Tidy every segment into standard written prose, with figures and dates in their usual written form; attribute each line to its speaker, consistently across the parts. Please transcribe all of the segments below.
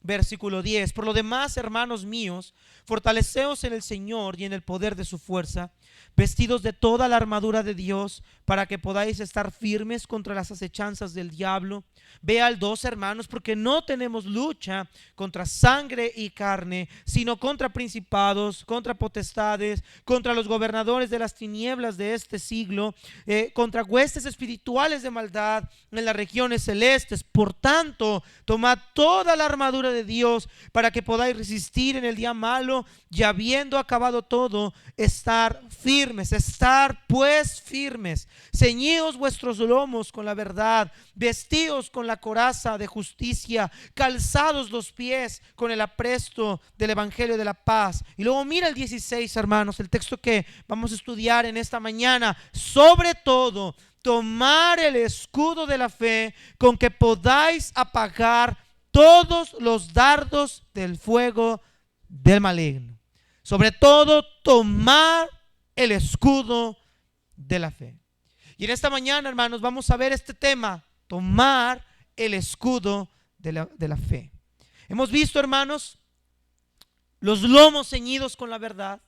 Speaker 1: versículo 10. Por lo demás, hermanos míos, fortaleceos en el Señor y en el poder de su fuerza, vestidos de toda la armadura de Dios, para que podáis estar firmes contra las acechanzas del diablo. Ve al 2, hermanos, porque no tenemos lucha contra sangre y carne, sino contra principados, contra potestades, contra los gobernadores de las tinieblas de este siglo, contra huestes espirituales de maldad en las regiones celestes. Por tanto, tomad toda la armadura de Dios para que podáis resistir en el día malo, y habiendo acabado todo, estar firmes. Estar pues firmes, ceñidos vuestros lomos con la verdad, vestidos con la coraza de justicia, calzados los pies con el apresto del evangelio de la paz. Y luego mira el 16, hermanos, el texto que vamos a estudiar en esta mañana. Sobre todo, tomar el escudo de la fe, con que podáis apagar todos los dardos del fuego del maligno. Sobre todo, tomar el escudo de la fe. Y en esta mañana, hermanos, vamos a ver este tema: tomar el escudo de la fe. Hemos visto, hermanos, los lomos ceñidos con la verdad,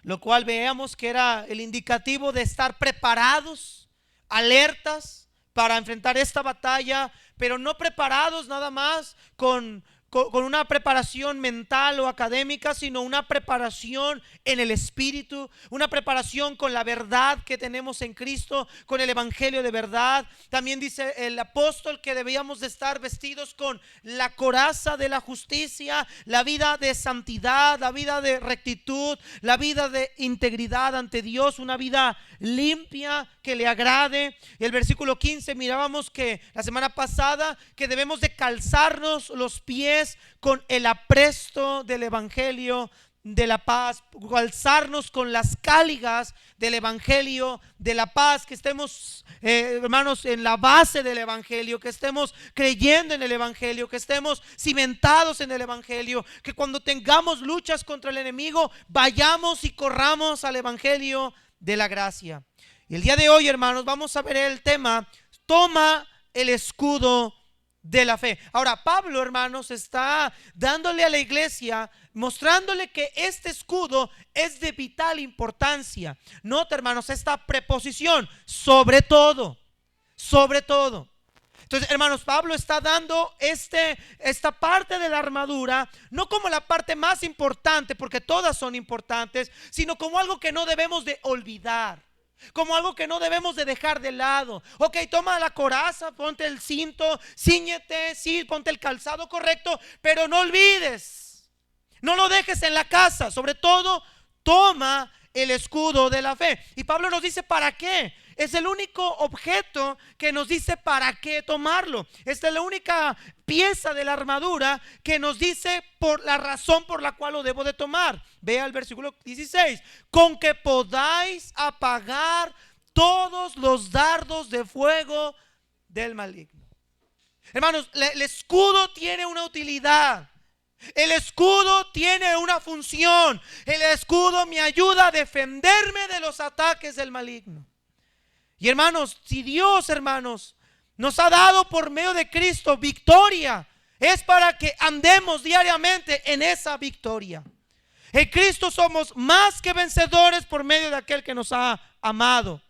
Speaker 1: lo cual veamos que era el indicativo de estar preparados, alertas para enfrentar esta batalla, pero no preparados nada más con una preparación mental o académica, sino una preparación en el espíritu, una preparación con la verdad que tenemos en Cristo, con el evangelio de verdad. También dice el apóstol que debíamos de estar vestidos con la coraza de la justicia, la vida de santidad, la vida de rectitud, la vida de integridad ante Dios, una vida limpia que le agrade. Y el versículo 15 mirábamos que la semana pasada que debemos de calzarnos los pies con el apresto del evangelio de la paz, calzarnos con las cáligas del evangelio de la paz, que estemos hermanos en la base del evangelio, que estemos creyendo en el evangelio, que estemos cimentados en el evangelio, que cuando tengamos luchas contra el enemigo vayamos y corramos al evangelio de la gracia. Y el día de hoy, hermanos, vamos a ver el tema: toma el escudo de la fe. Ahora, Pablo, hermanos, está dándole a la iglesia, mostrándole que este escudo es de vital importancia. Nota, hermanos, esta preposición: sobre todo, sobre todo. Entonces, hermanos, Pablo está dando esta parte de la armadura no como la parte más importante, porque todas son importantes, sino como algo que no debemos de olvidar, como algo que no debemos de dejar de lado. Ok, toma la coraza, ponte el cinto, cíñete, sí, ponte el calzado correcto, pero no olvides, no lo dejes en la casa. Sobre todo, toma el escudo de la fe. Y Pablo nos dice para qué. Es el único objeto que nos dice para qué tomarlo. Esta es la única pieza de la armadura que nos dice por la razón por la cual lo debo de tomar. Vea el versículo 16: con que podáis apagar todos los dardos de fuego del maligno. Hermanos, el escudo tiene una utilidad. El escudo tiene una función. El escudo me ayuda a defenderme de los ataques del maligno. Y hermanos, si Dios, hermanos, nos ha dado por medio de Cristo victoria, es para que andemos diariamente en esa victoria. En Cristo somos más que vencedores por medio de aquel que nos ha amado.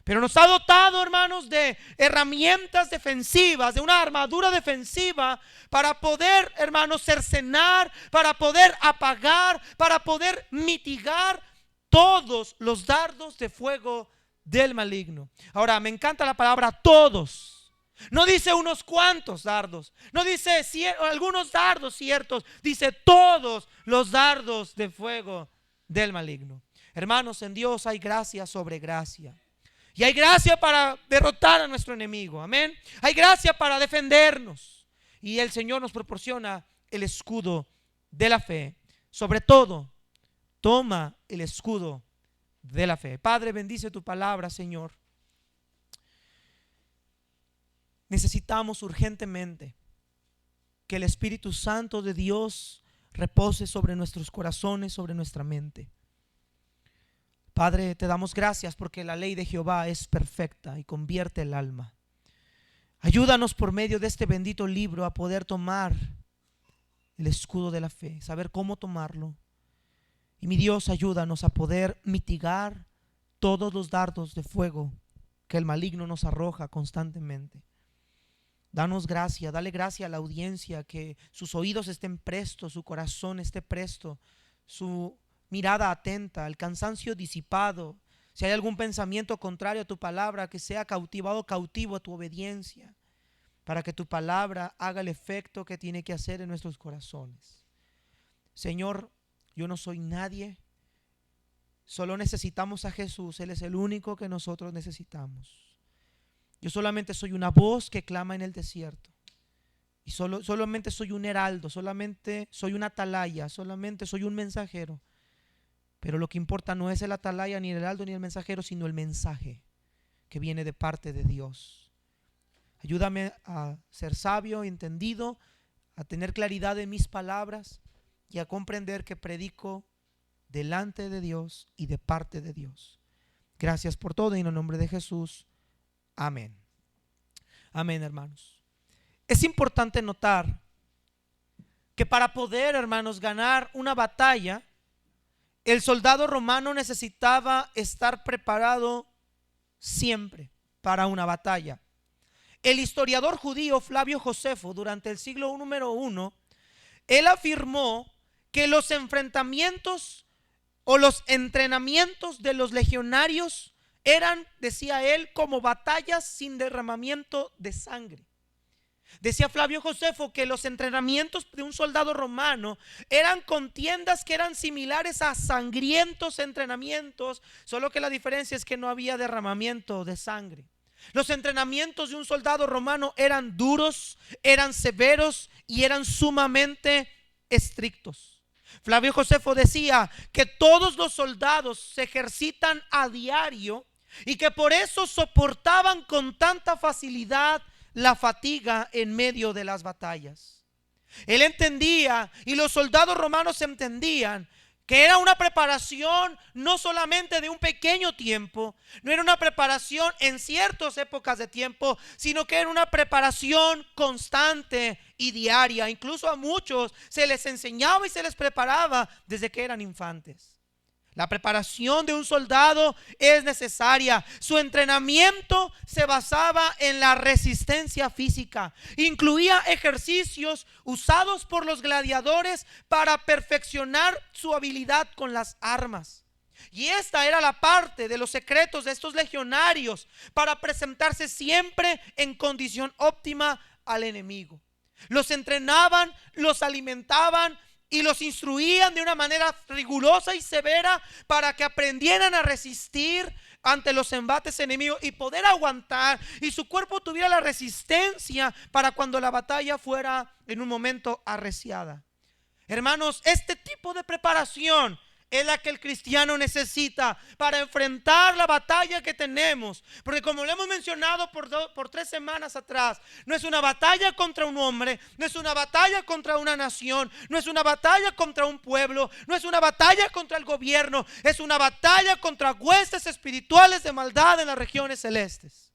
Speaker 1: Pero nos ha dotado, hermanos, de herramientas defensivas, de una armadura defensiva para poder, hermanos, cercenar, para poder apagar, para poder mitigar todos los dardos de fuego del maligno. Ahora, me encanta la palabra todos. No dice unos cuantos dardos, no dice algunos dardos ciertos, dice todos los dardos de fuego del maligno. Hermanos, en Dios hay gracia sobre gracia. Y hay gracia para derrotar a nuestro enemigo, amén. Hay gracia para defendernos. Y el Señor nos proporciona el escudo de la fe. Sobre todo, toma el escudo de la fe. Padre, bendice tu palabra, Señor. Necesitamos urgentemente que el Espíritu Santo de Dios repose sobre nuestros corazones, sobre nuestra mente. Padre, te damos gracias porque la ley de Jehová es perfecta y convierte el alma. Ayúdanos por medio de este bendito libro a poder tomar el escudo de la fe, saber cómo tomarlo. Y mi Dios, ayúdanos a poder mitigar todos los dardos de fuego que el maligno nos arroja constantemente. Danos gracia, dale gracia a la audiencia, que sus oídos estén prestos, su corazón esté presto, su mirada atenta, el cansancio disipado. Si hay algún pensamiento contrario a tu palabra, que sea cautivado, cautivo a tu obediencia, para que tu palabra haga el efecto que tiene que hacer en nuestros corazones. Señor, yo no soy nadie, solo necesitamos a Jesús. Él es el único que nosotros necesitamos. Yo solamente soy una voz que clama en el desierto. Y solamente soy un heraldo, solamente soy una atalaya, solamente soy un mensajero. Pero lo que importa no es el atalaya, ni el heraldo, ni el mensajero, sino el mensaje que viene de parte de Dios. Ayúdame a ser sabio, entendido, a tener claridad en mis palabras y a comprender que predico delante de Dios y de parte de Dios. Gracias por todo y en el nombre de Jesús. Amén. Amén, hermanos. Es importante notar que para poder, hermanos, ganar una batalla, el soldado romano necesitaba estar preparado siempre para una batalla. El historiador judío Flavio Josefo, durante el siglo I, él afirmó que los enfrentamientos o los entrenamientos de los legionarios eran, decía él, como batallas sin derramamiento de sangre. Decía Flavio Josefo que los entrenamientos de un soldado romano eran contiendas que eran similares a sangrientos entrenamientos, solo que la diferencia es que no había derramamiento de sangre. Los entrenamientos de un soldado romano eran duros, eran severos y eran sumamente estrictos. Flavio Josefo decía que todos los soldados se ejercitan a diario y que por eso soportaban con tanta facilidad la fatiga en medio de las batallas. Él entendía, y los soldados romanos entendían, que era una preparación no solamente de un pequeño tiempo, no era una preparación en ciertas épocas de tiempo, sino que era una preparación constante y diaria. Incluso a muchos se les enseñaba y se les preparaba desde que eran infantes. La preparación de un soldado es necesaria. Su entrenamiento se basaba en la resistencia física. Incluía ejercicios usados por los gladiadores para perfeccionar su habilidad con las armas. Y esta era la parte de los secretos de estos legionarios para presentarse siempre en condición óptima al enemigo. Los entrenaban, los alimentaban y los instruían de una manera rigurosa y severa para que aprendieran a resistir ante los embates enemigos y poder aguantar, y su cuerpo tuviera la resistencia para cuando la batalla fuera en un momento arreciada. Hermanos, este tipo de preparación es la que el cristiano necesita para enfrentar la batalla que tenemos. Porque como lo hemos mencionado por 3 semanas atrás, no es una batalla contra un hombre, no es una batalla contra una nación, no es una batalla contra un pueblo, no es una batalla contra el gobierno, es una batalla contra huestes espirituales de maldad en las regiones celestes.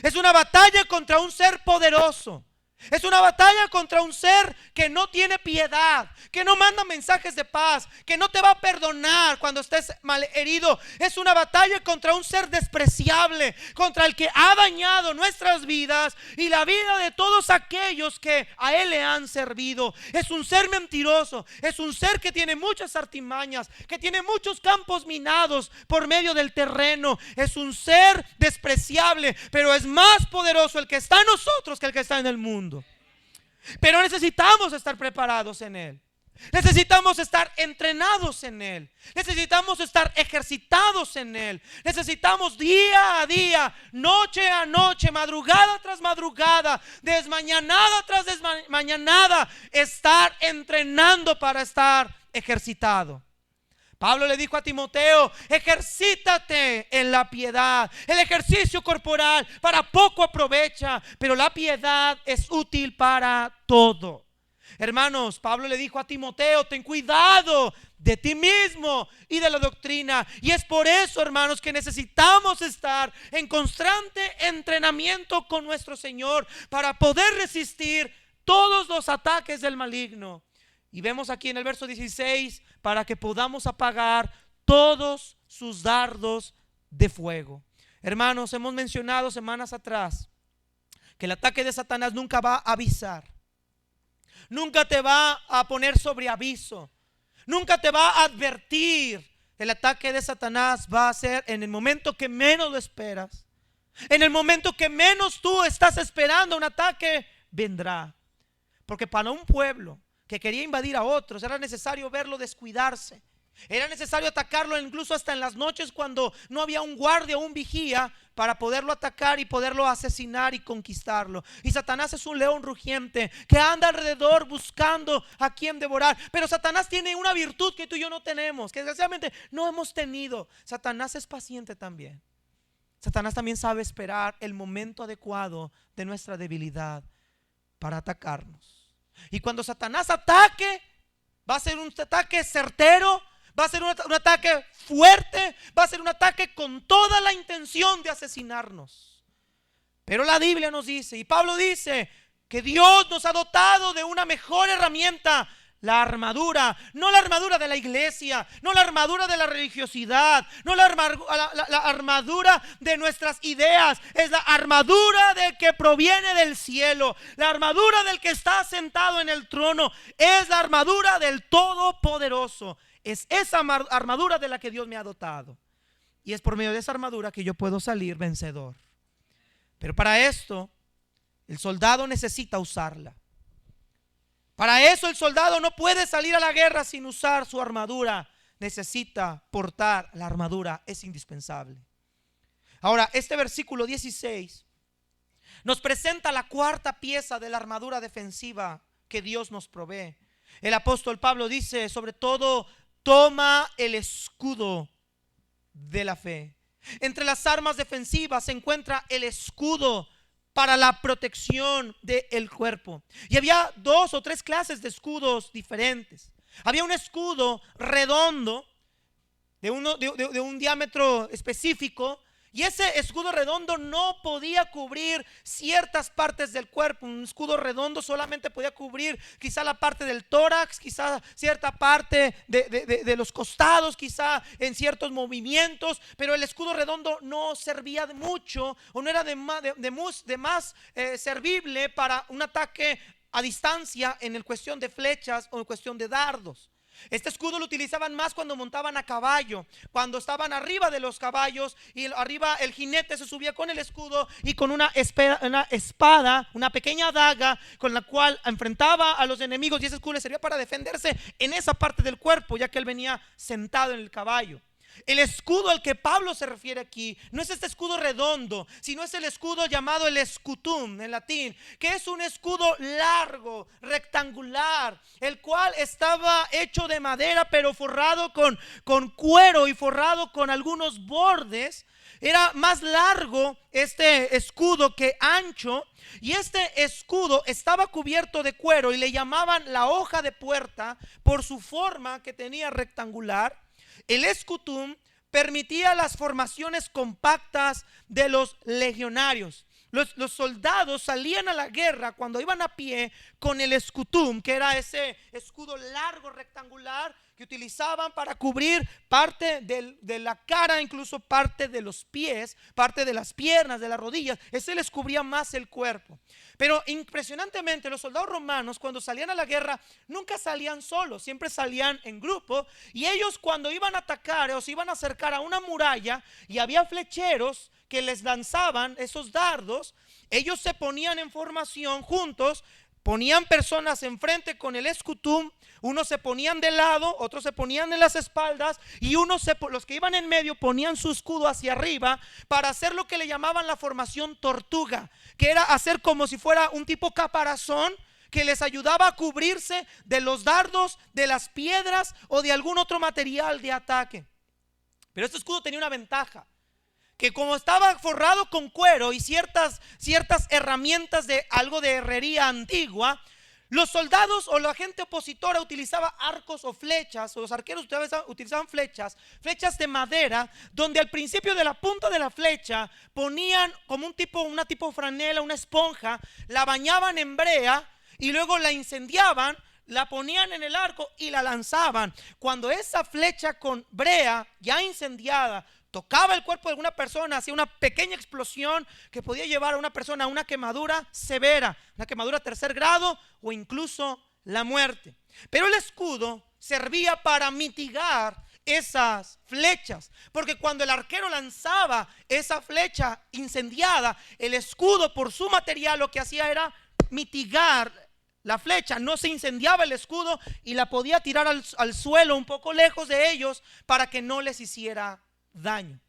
Speaker 1: Es una batalla contra un ser poderoso. Es una batalla contra un ser que no tiene piedad, que no manda mensajes de paz, que no te va a perdonar cuando estés mal herido. Es una batalla contra un ser despreciable, contra el que ha dañado nuestras vidas y la vida de todos aquellos que a él le han servido. Es un ser mentiroso, es un ser que tiene muchas artimañas, que tiene muchos campos minados por medio del terreno. Es un ser despreciable, pero es más poderoso el que está en nosotros que el que está en el mundo. Pero necesitamos estar preparados en él. Necesitamos estar entrenados en él. Necesitamos estar ejercitados en él. Necesitamos día a día, noche a noche, madrugada tras madrugada, desmañanada tras desmañanada, estar entrenando para estar ejercitado. Pablo le dijo a Timoteo: ejercítate en la piedad. El ejercicio corporal para poco aprovecha, pero la piedad es útil para todo. Hermanos, Pablo le dijo a Timoteo: ten cuidado de ti mismo y de la doctrina. Y es por eso, hermanos, que necesitamos estar en constante entrenamiento con nuestro Señor para poder resistir todos los ataques del maligno. Y vemos aquí en el verso 16, para que podamos apagar todos sus dardos de fuego. Hermanos, hemos mencionado semanas atrás que el ataque de Satanás nunca va a avisar, nunca te va a poner sobre aviso, nunca te va a advertir. El ataque de Satanás va a ser en el momento que menos lo esperas, en el momento que menos tú estás esperando un ataque, vendrá. Porque para un pueblo que quería invadir a otros era necesario verlo descuidarse. Era necesario atacarlo incluso hasta en las noches, cuando no había un guardia o un vigía, para poderlo atacar y poderlo asesinar y conquistarlo. Y Satanás es un león rugiente que anda alrededor buscando a quien devorar. Pero Satanás tiene una virtud que tú y yo no tenemos, que desgraciadamente no hemos tenido. Satanás es paciente también. Satanás también sabe esperar el momento adecuado de nuestra debilidad para atacarnos. Y cuando Satanás ataque, va a ser un ataque certero, va a ser un ataque fuerte, va a ser un ataque con toda la intención de asesinarnos. Pero la Biblia nos dice, y Pablo dice, que Dios nos ha dotado de una mejor herramienta: la armadura. No la armadura de la iglesia, no la armadura de la religiosidad, no la armadura de nuestras ideas. Es la armadura del que proviene del cielo, la armadura del que está sentado en el trono. Es la armadura del Todopoderoso. Es esa armadura de la que Dios me ha dotado, y es por medio de esa armadura que yo puedo salir vencedor. Pero para esto el soldado necesita usarla. Para eso el soldado no puede salir a la guerra sin usar su armadura. Necesita portar la armadura, es indispensable. Ahora, este versículo 16 nos presenta la cuarta pieza de la armadura defensiva que Dios nos provee. El apóstol Pablo dice, sobre todo, toma el escudo de la fe. Entre las armas defensivas se encuentra el escudo para la protección del cuerpo. Y había 2 o 3 clases de escudos diferentes. Había un escudo redondo de un diámetro específico, y ese escudo redondo no podía cubrir ciertas partes del cuerpo. Un escudo redondo solamente podía cubrir quizá la parte del tórax, quizá cierta parte de los costados, quizá en ciertos movimientos. Pero el escudo redondo no servía de mucho, o no era de más servible para un ataque a distancia en cuestión de flechas o en cuestión de dardos. Este escudo lo utilizaban más cuando montaban a caballo, cuando estaban arriba de los caballos, y arriba el jinete se subía con el escudo y con una espada, una pequeña daga con la cual enfrentaba a los enemigos, y ese escudo le servía para defenderse en esa parte del cuerpo, ya que él venía sentado en el caballo. El escudo al que Pablo se refiere aquí no es este escudo redondo, sino es el escudo llamado el escutum en latín, que es un escudo largo, rectangular, el cual estaba hecho de madera, pero forrado con cuero y forrado con algunos bordes. Era más largo este escudo que ancho, y este escudo estaba cubierto de cuero y le llamaban la hoja de puerta por su forma que tenía rectangular. El escutum permitía las formaciones compactas de los legionarios. Los soldados salían a la guerra cuando iban a pie con el escutum, que era ese escudo largo rectangular que utilizaban para cubrir parte de la cara, incluso parte de los pies, parte de las piernas, de las rodillas. Ese les cubría más el cuerpo. Pero impresionantemente, los soldados romanos, cuando salían a la guerra, nunca salían solos, siempre salían en grupo. Y ellos, cuando iban a atacar o se iban a acercar a una muralla y había flecheros que les lanzaban esos dardos, ellos se ponían en formación juntos, ponían personas enfrente con el escutum, unos se ponían de lado, otros se ponían en las espaldas, y los que iban en medio ponían su escudo hacia arriba para hacer lo que le llamaban la formación tortuga, que era hacer como si fuera un tipo caparazón que les ayudaba a cubrirse de los dardos, de las piedras o de algún otro material de ataque. Pero este escudo tenía una ventaja, que como estaba forrado con cuero y ciertas herramientas de algo de herrería antigua, los soldados o la gente opositora utilizaba arcos o flechas, o los arqueros utilizaban flechas de madera, donde al principio de la punta de la flecha ponían como una tipo franela, una esponja, la bañaban en brea y luego la incendiaban, la ponían en el arco y la lanzaban. Cuando esa flecha con brea ya incendiada tocaba el cuerpo de alguna persona, hacía una pequeña explosión que podía llevar a una persona a una quemadura severa, una quemadura tercer grado o incluso la muerte. Pero el escudo servía para mitigar esas flechas, porque cuando el arquero lanzaba esa flecha incendiada, el escudo por su material lo que hacía era mitigar la flecha. No se incendiaba el escudo y la podía tirar al suelo un poco lejos de ellos para que no les hiciera daño.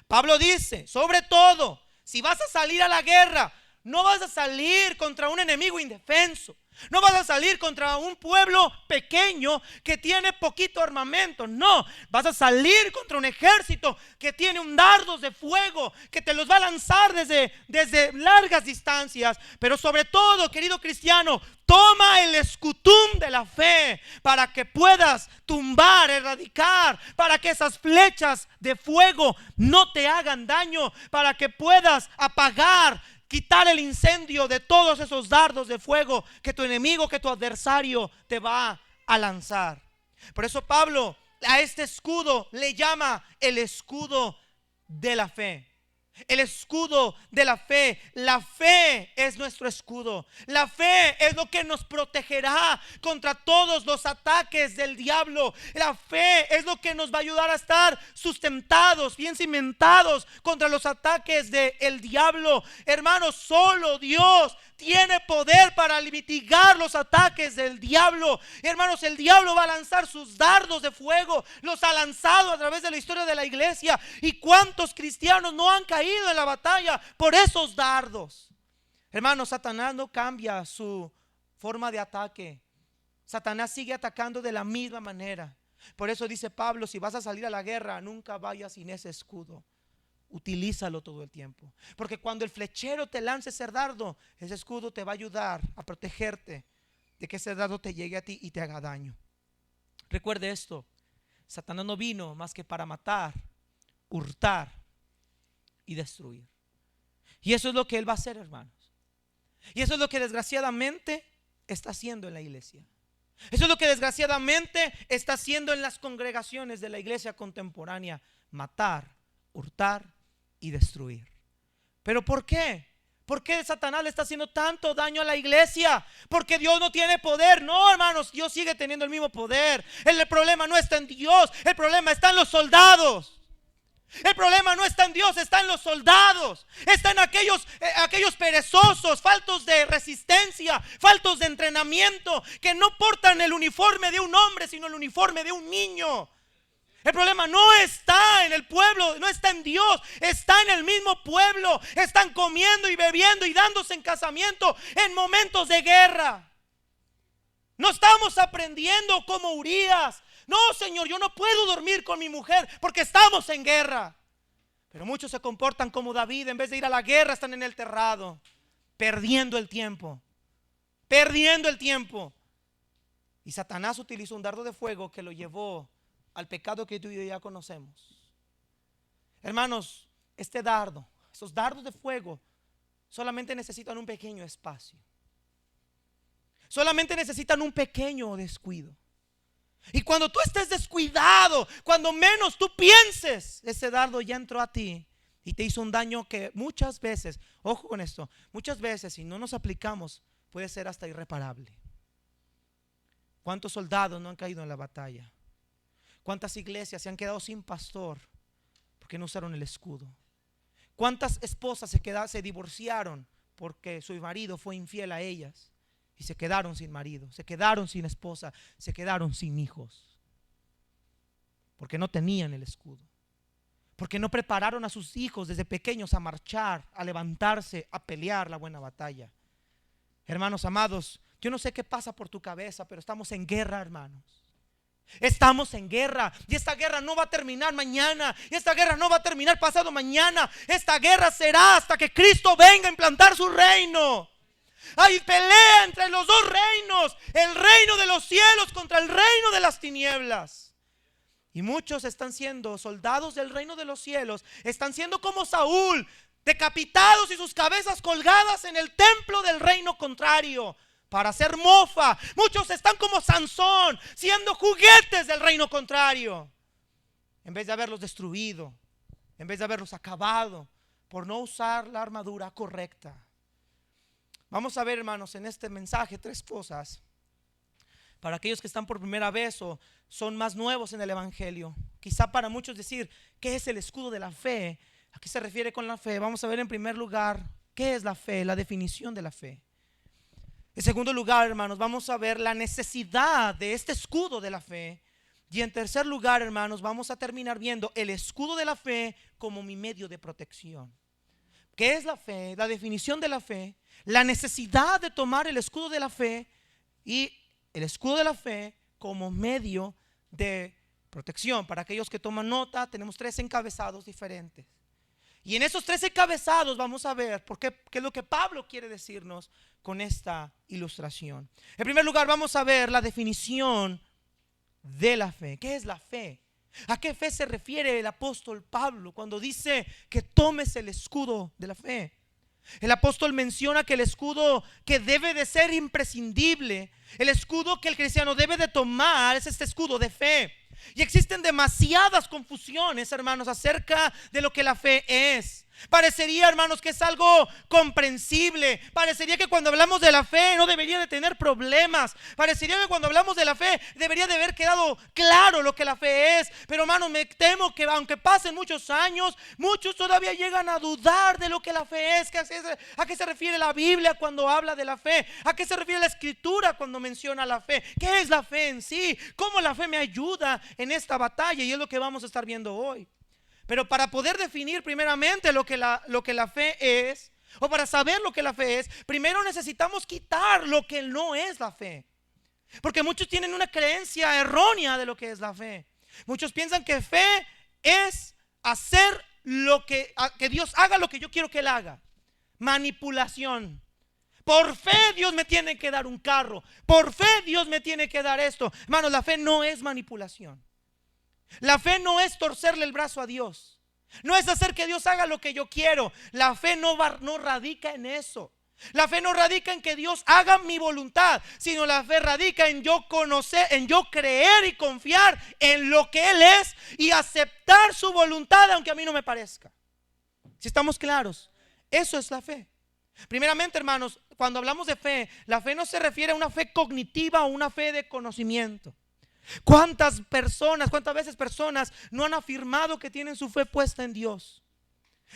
Speaker 1: Pablo dice, sobre todo, si vas a salir a la guerra, no vas a salir contra un enemigo indefenso. No vas a salir contra un pueblo pequeño que tiene poquito armamento. No, vas a salir contra un ejército que tiene un dardos de fuego que te los va a lanzar desde largas distancias. Pero sobre todo, querido cristiano, toma el escutum de la fe para que puedas tumbar, erradicar, para que esas flechas de fuego no te hagan daño, para que puedas apagar, quitar el incendio de todos esos dardos de fuego que tu enemigo, que tu adversario te va a lanzar. Por eso Pablo a este escudo le llama el escudo de la fe. El escudo de la fe. La fe es nuestro escudo. La fe es lo que nos protegerá contra todos los ataques del diablo. La fe es lo que nos va a ayudar a estar sustentados, bien cimentados contra los ataques del diablo. Hermanos, solo Dios tiene poder para mitigar los ataques del diablo. Hermanos, el diablo va a lanzar sus dardos de fuego. Los ha lanzado a través de la historia de la iglesia. ¿Y cuántos cristianos no han caído en la batalla por esos dardos? Hermanos, Satanás no cambia su forma de ataque. Satanás sigue atacando de la misma manera. Por eso dice Pablo, si vas a salir a la guerra, nunca vayas sin ese escudo. Utilízalo todo el tiempo, porque cuando el flechero te lance ese dardo, ese escudo te va a ayudar a protegerte de que ese dardo te llegue a ti y te haga daño. Recuerde esto: Satanás no vino más que para matar, hurtar y destruir. Y eso es lo que él va a hacer, hermanos. Y eso es lo que desgraciadamente está haciendo en la iglesia. Eso es lo que desgraciadamente está haciendo en las congregaciones de la iglesia contemporánea: matar, hurtar y destruir. ¿Pero por qué? ¿Por qué Satanás le está haciendo tanto daño a la iglesia? Porque Dios no tiene poder. No, hermanos, Dios sigue teniendo el mismo poder. El problema no está en Dios, el problema está en los soldados. El problema no está en Dios, está en los soldados. Está en aquellos perezosos, faltos de resistencia, faltos de entrenamiento, que no portan el uniforme de un hombre, sino el uniforme de un niño. El problema no está en el pueblo, no está en Dios, está en el mismo pueblo. Están comiendo y bebiendo y dándose en casamiento en momentos de guerra. No estamos aprendiendo como Urías. No, Señor, yo no puedo dormir con mi mujer porque estamos en guerra. Pero muchos se comportan como David. En vez de ir a la guerra, están en el terrado, perdiendo el tiempo. Perdiendo el tiempo. Y Satanás utilizó un dardo de fuego que lo llevó al pecado que tú y yo ya conocemos. Hermanos, este dardo, esos dardos de fuego solamente necesitan un pequeño espacio. Solamente necesitan un pequeño descuido. Y cuando tú estés descuidado, cuando menos tú pienses, ese dardo ya entró a ti y te hizo un daño que muchas veces, ojo con esto, muchas veces si no nos aplicamos puede ser hasta irreparable. ¿Cuántos soldados no han caído en la batalla? ¿Cuántas iglesias se han quedado sin pastor porque no usaron el escudo? ¿Cuántas esposas se divorciaron porque su marido fue infiel a ellas y se quedaron sin marido, se quedaron sin esposa, se quedaron sin hijos? Porque no tenían el escudo, porque no prepararon a sus hijos desde pequeños a marchar, a levantarse, a pelear la buena batalla. Hermanos amados, yo no sé qué pasa por tu cabeza, pero estamos en guerra, hermanos. Estamos en guerra y esta guerra no va a terminar mañana, y esta guerra no va a terminar pasado mañana. Esta guerra será hasta que Cristo venga a implantar su reino. Hay pelea entre los dos reinos, el reino de los cielos contra el reino de las tinieblas. Y muchos están siendo soldados del reino de los cielos, están siendo como Saúl, decapitados y sus cabezas colgadas en el templo del reino contrario. para hacer mofa. Muchos están como Sansón, siendo juguetes del reino contrario, en vez de haberlos destruido, en vez de haberlos acabado por no usar la armadura correcta. Vamos a ver, hermanos, en este mensaje 3 cosas para aquellos que están por primera vez o son más nuevos en el evangelio. Quizá para muchos decir, ¿qué es el escudo de la fe? ¿A qué se refiere con la fe? Vamos a ver en primer lugar, ¿qué es la fe? La definición de la fe. En segundo lugar, hermanos, vamos a ver la necesidad de este escudo de la fe. Y en tercer lugar, hermanos, vamos a terminar viendo el escudo de la fe como mi medio de protección. ¿Qué es la fe? La definición de la fe, la necesidad de tomar el escudo de la fe y el escudo de la fe como medio de protección. Para aquellos que toman nota, tenemos 3 encabezados diferentes. Y en esos 3 encabezados vamos a ver qué es lo que Pablo quiere decirnos con esta ilustración. En primer lugar, vamos a ver la definición de la fe. ¿Qué es la fe? ¿A qué fe se refiere el apóstol Pablo cuando dice que tomes el escudo de la fe? El apóstol menciona que el escudo que debe de ser imprescindible, el escudo que el cristiano debe de tomar, es este escudo de fe. Y existen demasiadas confusiones, hermanos, acerca de lo que la fe es. Parecería, hermanos, que es algo comprensible. Parecería que cuando hablamos de la fe no debería de tener problemas. Parecería que cuando hablamos de la fe debería de haber quedado claro lo que la fe es. Pero, hermanos, me temo que aunque pasen muchos años, muchos todavía llegan a dudar de lo que la fe es. ¿A qué se refiere la Biblia cuando habla de la fe? ¿A qué se refiere la Escritura cuando menciona la fe? ¿Qué es la fe en sí? ¿Cómo la fe me ayuda en esta batalla? Y es lo que vamos a estar viendo hoy. Pero para poder definir primeramente lo que la fe es, o para saber lo que la fe es, primero necesitamos quitar lo que no es la fe. Porque muchos tienen una creencia errónea de lo que es la fe. Muchos piensan que fe es hacer que Dios haga lo que yo quiero que Él haga. Manipulación. Por fe Dios me tiene que dar un carro. Por fe Dios me tiene que dar esto. Hermanos, la fe no es manipulación. La fe no es torcerle el brazo a Dios. No es hacer que Dios haga lo que yo quiero. La fe no radica en eso. La fe no radica en que Dios haga mi voluntad, sino la fe radica en yo conocer, en yo creer y confiar en lo que Él es y aceptar su voluntad aunque a mí no me parezca. Si estamos claros, eso es la fe. Primeramente, hermanos, cuando hablamos de fe, la fe no se refiere a una fe cognitiva o una fe de conocimiento. ¿Cuántas veces personas no han afirmado que tienen su fe puesta en Dios?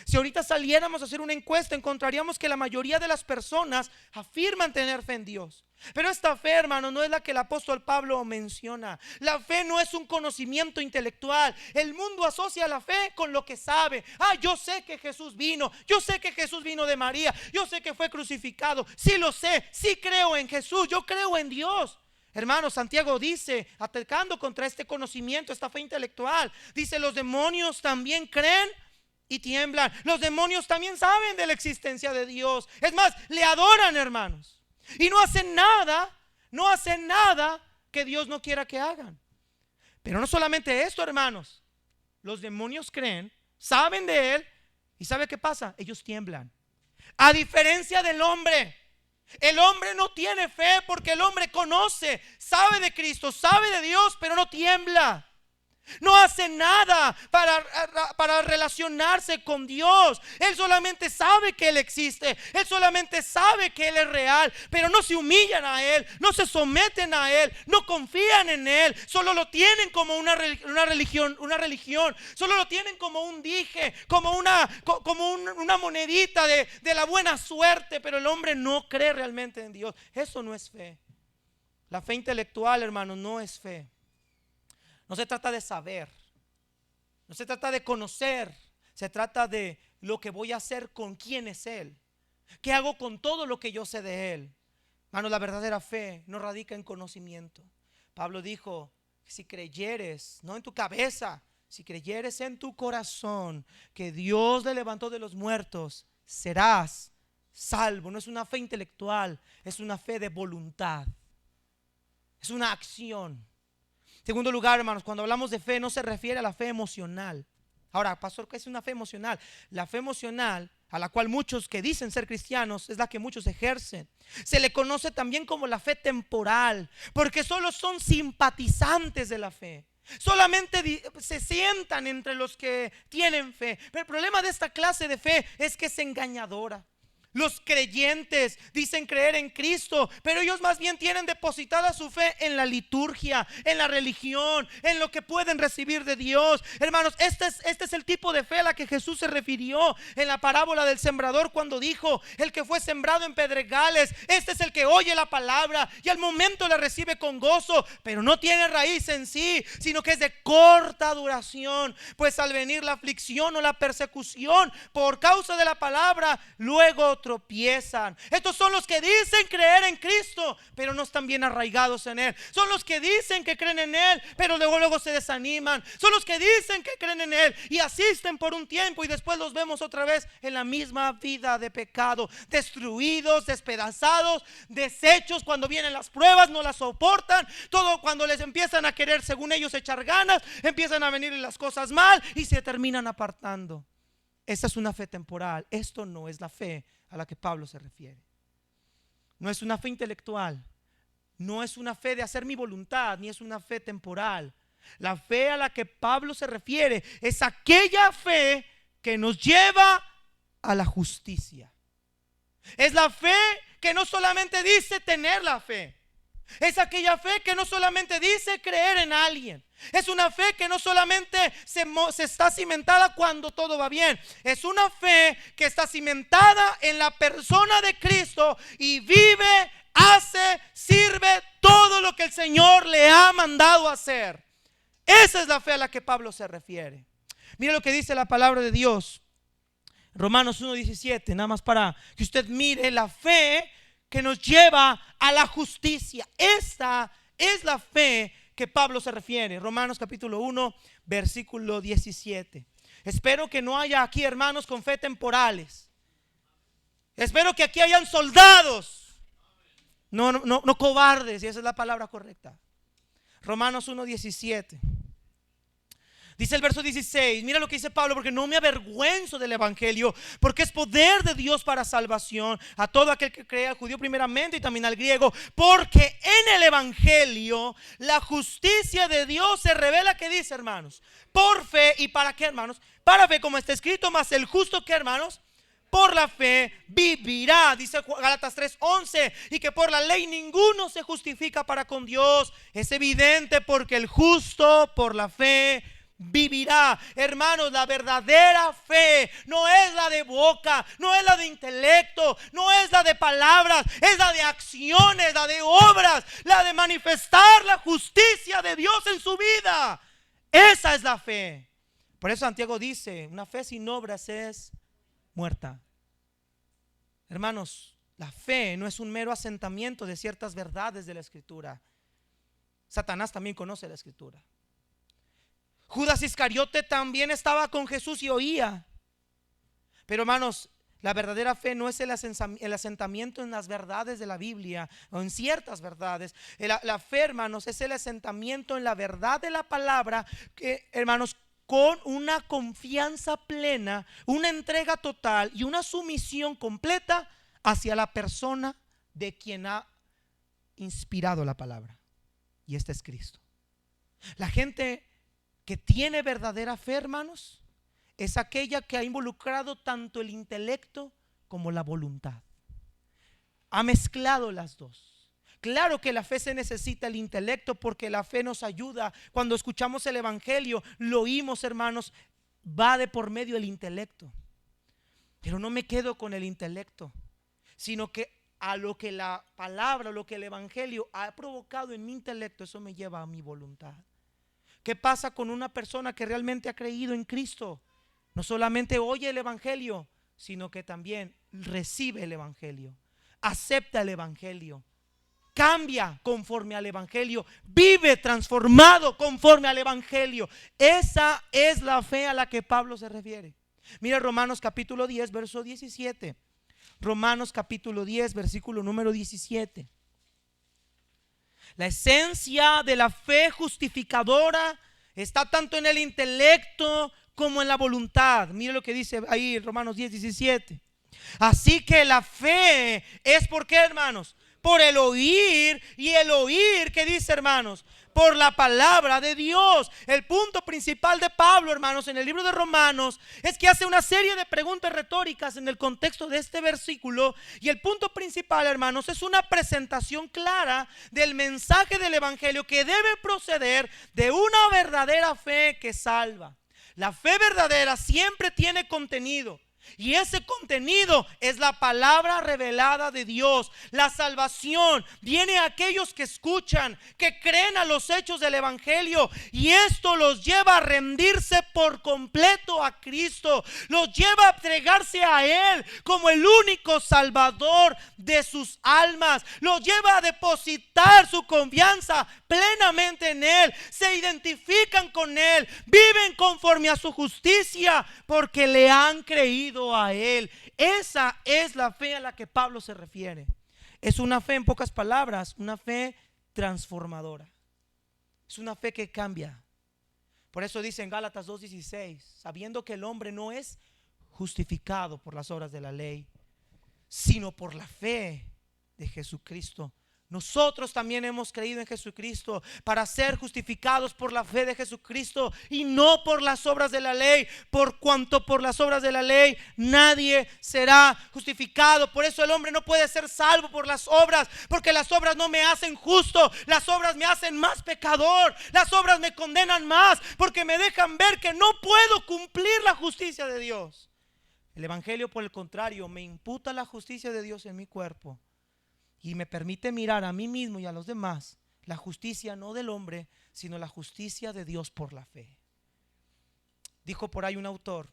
Speaker 1: Si ahorita saliéramos a hacer una encuesta, encontraríamos que la mayoría de las personas afirman tener fe en Dios. Pero esta fe, hermano, no es la que el apóstol Pablo menciona. La fe no es un conocimiento intelectual. El mundo asocia la fe con lo que sabe. Yo sé que Jesús vino. Yo sé que Jesús vino de María. Yo sé que fue crucificado. Sí lo sé. Sí creo en Jesús. Yo creo en Dios. Hermano, Santiago dice, atacando contra este conocimiento, esta fe intelectual, dice: los demonios también creen y tiemblan. Los demonios también saben de la existencia de Dios. Es más, le adoran, hermanos. Y no hacen nada que Dios no quiera que hagan. Pero no solamente esto, hermanos. Los demonios creen, saben de Él. ¿Y sabe qué pasa? Ellos tiemblan. A diferencia del hombre. El hombre no tiene fe porque el hombre conoce, sabe de Cristo, sabe de Dios, pero no tiembla. No hace nada para relacionarse con Dios. Él solamente sabe que Él existe. Él solamente sabe que Él es real. Pero no se humillan a Él, no se someten a Él, no confían en Él. Solo lo tienen como una religión. Solo lo tienen como un dije, como una monedita de la buena suerte. Pero el hombre no cree realmente en Dios. Eso no es fe. La fe intelectual, hermano, no es fe. No se trata de saber, no se trata de conocer, se trata de lo que voy a hacer con quién es Él. ¿Qué hago con todo lo que yo sé de Él? Hermanos, la verdadera fe no radica en conocimiento. Pablo dijo: si creyeres, no en tu cabeza, si creyeres en tu corazón que Dios le levantó de los muertos, serás salvo. No es una fe intelectual, es una fe de voluntad, es una acción. Segundo lugar, hermanos, cuando hablamos de fe no se refiere a la fe emocional. Ahora, pastor, ¿qué es una fe emocional? La fe emocional, a la cual muchos que dicen ser cristianos es la que muchos ejercen. Se le conoce también como la fe temporal, porque solo son simpatizantes de la fe. Solamente se sientan entre los que tienen fe. Pero el problema de esta clase de fe es que es engañadora. Los creyentes dicen creer en Cristo, pero ellos más bien tienen depositada su fe en la liturgia, en la religión, en lo que pueden recibir de Dios. Hermanos, este es el tipo de fe a la que Jesús se refirió en la parábola del sembrador, cuando dijo: el que fue sembrado en pedregales, este es el que oye la palabra y al momento la recibe con gozo, pero no tiene raíz en sí, sino que es de corta duración. Pues al venir la aflicción o la persecución por causa de la palabra, luego tropiezan. Estos son los que dicen creer en Cristo, pero no están bien arraigados en Él. Son los que dicen que creen en Él, pero luego se desaniman. Son los que dicen que creen en Él y asisten por un tiempo y después los vemos otra vez en la misma vida de pecado, destruidos, despedazados, deshechos. Cuando vienen las pruebas no las soportan. Todo cuando les empiezan a querer, según ellos, echar ganas, empiezan a venir las cosas mal y se terminan apartando. Esta es una fe temporal. Esto no es la fe a la que Pablo se refiere. No es una fe intelectual, no es una fe de hacer mi voluntad, ni es una fe temporal. La fe a la que Pablo se refiere es aquella fe que nos lleva a la justicia. Es la fe que no solamente dice tener la fe, es aquella fe que no solamente dice creer en alguien. Es una fe que no solamente se está cimentada cuando todo va bien. Es una fe que está cimentada en la persona de Cristo y vive, hace, sirve todo lo que el Señor le ha mandado hacer. Esa es la fe a la que Pablo se refiere. Mire lo que dice la palabra de Dios, Romanos 1:17, nada más para que usted mire la fe que nos lleva a la justicia. Esta es la fe que Pablo se refiere. Romanos capítulo 1, versículo 17. Espero que no haya aquí hermanos con fe temporales. Espero que aquí hayan soldados, no cobardes, y esa es la palabra correcta. Romanos 1, 17. Dice el verso 16, mira lo que dice Pablo: porque no me avergüenzo del evangelio, porque es poder de Dios para salvación a todo aquel que cree, al judío primeramente y también al griego, porque en el evangelio la justicia de Dios se revela. ¿Qué dice, hermanos? Por fe. ¿Y para qué, hermanos? Para fe, como está escrito: mas el justo, ¿qué, hermanos? Por la fe vivirá, dice Gálatas 3:11, y que por la ley ninguno se justifica para con Dios. Es evidente, porque el justo por la fe vivirá. Hermanos, la verdadera fe no es la de boca, no es la de intelecto, no es la de palabras, es la de acciones, la de obras, la de manifestar la justicia de Dios en su vida. Esa es la fe. Por eso Santiago dice: una fe sin obras es muerta. Hermanos, la fe no es un mero asentamiento de ciertas verdades de la Escritura. Satanás también conoce la Escritura. Judas Iscariote también estaba con Jesús y oía. Pero, hermanos, la verdadera fe no es el asentamiento en las verdades de la Biblia o en ciertas verdades. La fe, hermanos, es el asentamiento en la verdad de la palabra, que, hermanos, con una confianza plena, una entrega total y una sumisión completa hacia la persona de quien ha inspirado la palabra. Y este es Cristo. La gente que tiene verdadera fe, hermanos, es aquella que ha involucrado tanto el intelecto como la voluntad. Ha mezclado las dos. Claro que la fe se necesita el intelecto, porque la fe nos ayuda. Cuando escuchamos el evangelio, lo oímos, hermanos, va de por medio el intelecto. Pero no me quedo con el intelecto, sino que a lo que la palabra, lo que el evangelio ha provocado en mi intelecto, eso me lleva a mi voluntad. ¿Qué pasa con una persona que realmente ha creído en Cristo? No solamente oye el evangelio, sino que también recibe el evangelio, acepta el evangelio, cambia conforme al evangelio, vive transformado conforme al evangelio. Esa es la fe a la que Pablo se refiere. Mira Romanos capítulo 10, verso 17. Romanos capítulo 10, versículo número 17. La esencia de la fe justificadora está tanto en el intelecto como en la voluntad. Mire lo que dice ahí Romanos 10:17. Así que la fe es ¿por qué, hermanos? Por el oír, y el oír, ¿qué dice, hermanos? Por la palabra de Dios. El punto principal de Pablo, hermanos, en el libro de Romanos es que hace una serie de preguntas retóricas en el contexto de este versículo, y el punto principal, hermanos, es una presentación clara del mensaje del evangelio que debe proceder de una verdadera fe que salva. La fe verdadera siempre tiene contenido, y ese contenido es la palabra revelada de Dios. La salvación viene a aquellos que escuchan, que creen a los hechos del evangelio, y esto los lleva a rendirse por completo a Cristo. Los lleva a entregarse a Él como el único salvador de sus almas. Los lleva a depositar su confianza plenamente en Él. Se identifican con Él, viven conforme a su justicia porque le han creído a Él. Esa es la fe a la que Pablo se refiere. Es una fe, en pocas palabras, una fe transformadora. Es una fe que cambia. Por eso dice en Gálatas 2:16, sabiendo que el hombre no es justificado por las obras de la ley, sino por la fe de Jesucristo. Nosotros también hemos creído en Jesucristo para ser justificados por la fe de Jesucristo y no por las obras de la ley, por cuanto por las obras de la ley nadie será justificado. Por eso el hombre no puede ser salvo por las obras, porque las obras no me hacen justo, las obras me hacen más pecador, las obras me condenan más, porque me dejan ver que no puedo cumplir la justicia de Dios. El evangelio, por el contrario, me imputa la justicia de Dios en mi cuerpo y me permite mirar a mí mismo y a los demás la justicia no del hombre, sino la justicia de Dios por la fe. Dijo por ahí un autor,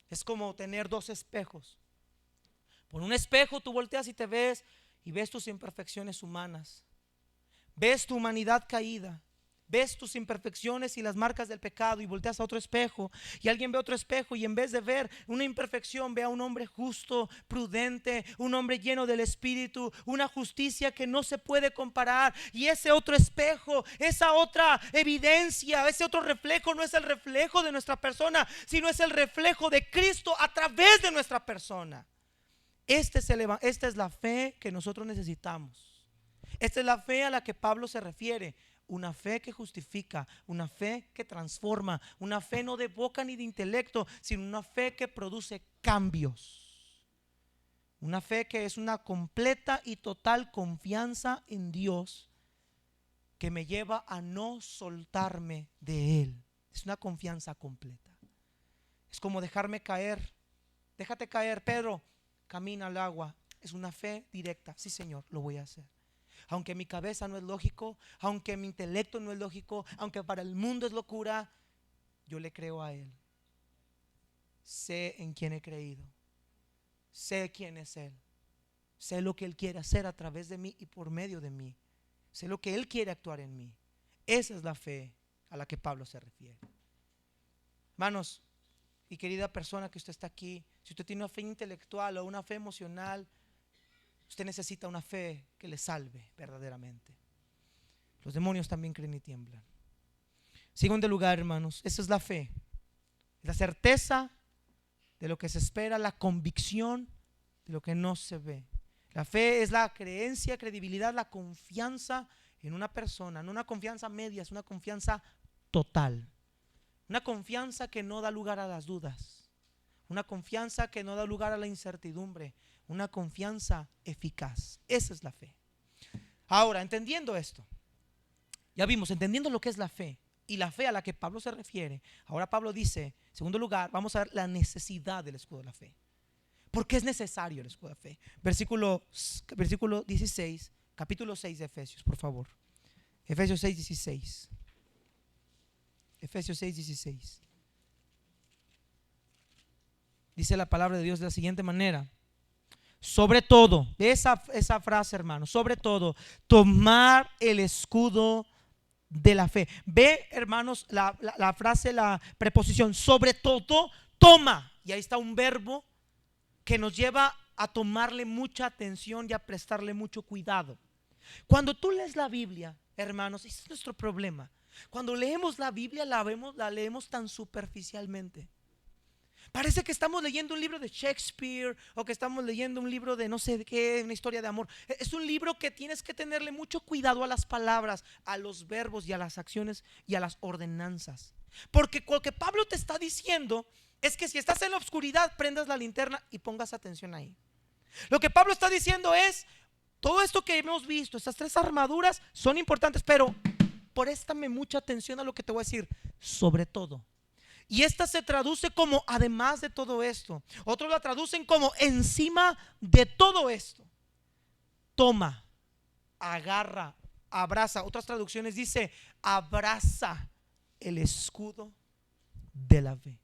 Speaker 1: es como tener dos espejos. Por un espejo tú volteas y te ves y ves tus imperfecciones humanas, ves tu humanidad caída, ves tus imperfecciones y las marcas del pecado, y volteas a otro espejo y alguien ve otro espejo, y en vez de ver una imperfección ve a un hombre justo, prudente, un hombre lleno del Espíritu, una justicia que no se puede comparar. Y ese otro espejo, esa otra evidencia, ese otro reflejo no es el reflejo de nuestra persona, sino es el reflejo de Cristo a través de nuestra persona. Esta es la fe que nosotros necesitamos. Esta es la fe a la que Pablo se refiere. Una fe que justifica, una fe que transforma, una fe no de boca ni de intelecto, sino una fe que produce cambios. Una fe que es una completa y total confianza en Dios que me lleva a no soltarme de Él. Es una confianza completa. Es como dejarme caer. Déjate caer, Pedro, camina al agua. Es una fe directa. Sí, Señor, lo voy a hacer. Aunque mi cabeza no es lógico, aunque mi intelecto no es lógico, aunque para el mundo es locura, yo le creo a Él. Sé en quién he creído, sé quién es Él, sé lo que Él quiere hacer a través de mí y por medio de mí, sé lo que Él quiere actuar en mí. Esa es la fe a la que Pablo se refiere. Hermanos y querida persona que usted está aquí, si usted tiene una fe intelectual o una fe emocional, usted necesita una fe que le salve verdaderamente. Los demonios también creen y tiemblan. Segundo lugar, hermanos, esa es la fe. La certeza de lo que se espera, la convicción de lo que no se ve. La fe es la creencia, credibilidad, la confianza en una persona. No una confianza media, es una confianza total. Una confianza que no da lugar a las dudas. Una confianza que no da lugar a la incertidumbre. Una confianza eficaz. Esa es la fe. Ahora, entendiendo esto, ya vimos, entendiendo lo que es la fe y la fe a la que Pablo se refiere. Ahora Pablo dice, en segundo lugar, vamos a ver la necesidad del escudo de la fe. ¿Por qué es necesario el escudo de la fe? Versículo 16, capítulo 6 de Efesios, por favor. Efesios 6, 16. Efesios 6, 16. Dice la palabra de Dios de la siguiente manera: sobre todo, esa frase, hermano, sobre todo, tomar el escudo de la fe. Ve, hermanos, la frase, la preposición, sobre todo, toma. Y ahí está un verbo que nos lleva a tomarle mucha atención y a prestarle mucho cuidado. Cuando tú lees la Biblia, hermanos, ese es nuestro problema. Cuando leemos la Biblia la leemos tan superficialmente. Parece que estamos leyendo un libro de Shakespeare o que estamos leyendo un libro de no sé de qué, una historia de amor. Es un libro que tienes que tenerle mucho cuidado a las palabras, a los verbos y a las acciones y a las ordenanzas. Porque lo que Pablo te está diciendo es que si estás en la oscuridad, prendas la linterna y pongas atención ahí. Lo que Pablo está diciendo es, todo esto que hemos visto, estas tres armaduras son importantes, pero préstame mucha atención a lo que te voy a decir, sobre todo. Y esta se traduce como además de todo esto. Otros la traducen como encima de todo esto. Toma, agarra, abraza. Otras traducciones dice abraza el escudo de la fe.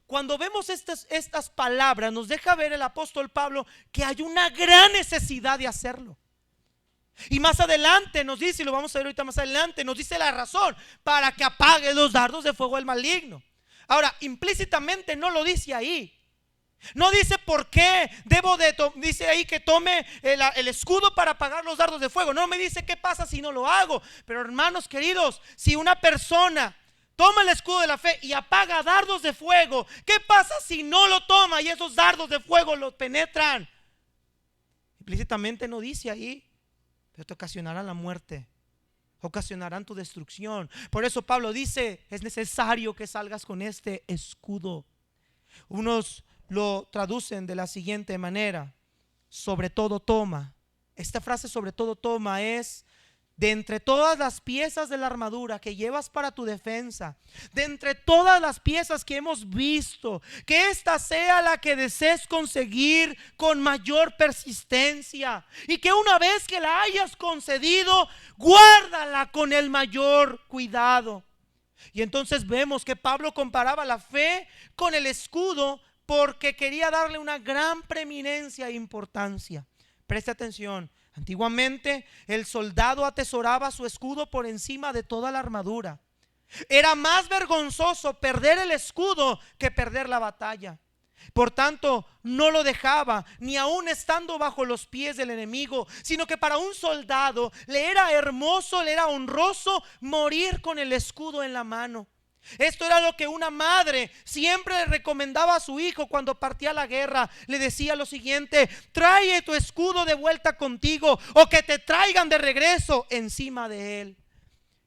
Speaker 1: Cuando vemos estas palabras, nos deja ver el apóstol Pablo que hay una gran necesidad de hacerlo. Y más adelante nos dice, y lo vamos a ver ahorita más adelante, nos dice la razón para que apague los dardos de fuego del maligno. Ahora, implícitamente no lo dice ahí. No dice por qué dice ahí que tome el escudo para apagar los dardos de fuego. No me dice qué pasa si no lo hago. Pero hermanos queridos, si una persona toma el escudo de la fe y apaga dardos de fuego, ¿qué pasa si no lo toma y esos dardos de fuego lo penetran? Implícitamente no dice ahí, pero te ocasionarán la muerte, ocasionarán tu destrucción. Por eso Pablo dice, es necesario que salgas con este escudo. Unos lo traducen de la siguiente manera: sobre todo toma. Esta frase sobre todo toma es: de entre todas las piezas de la armadura que llevas para tu defensa, de entre todas las piezas que hemos visto, que esta sea la que desees conseguir con mayor persistencia, y que una vez que la hayas concedido, guárdala con el mayor cuidado. Y entonces vemos que Pablo comparaba la fe con el escudo porque quería darle una gran preeminencia e importancia. Preste atención. Antiguamente el soldado atesoraba su escudo por encima de toda la armadura. Era más vergonzoso perder el escudo que perder la batalla. Por tanto, no lo dejaba ni aún estando bajo los pies del enemigo, sino que para un soldado le era hermoso, le era honroso morir con el escudo en la mano. Esto era lo que una madre siempre le recomendaba a su hijo cuando partía a la guerra. Le decía lo siguiente: trae tu escudo de vuelta contigo, o que te traigan de regreso encima de él.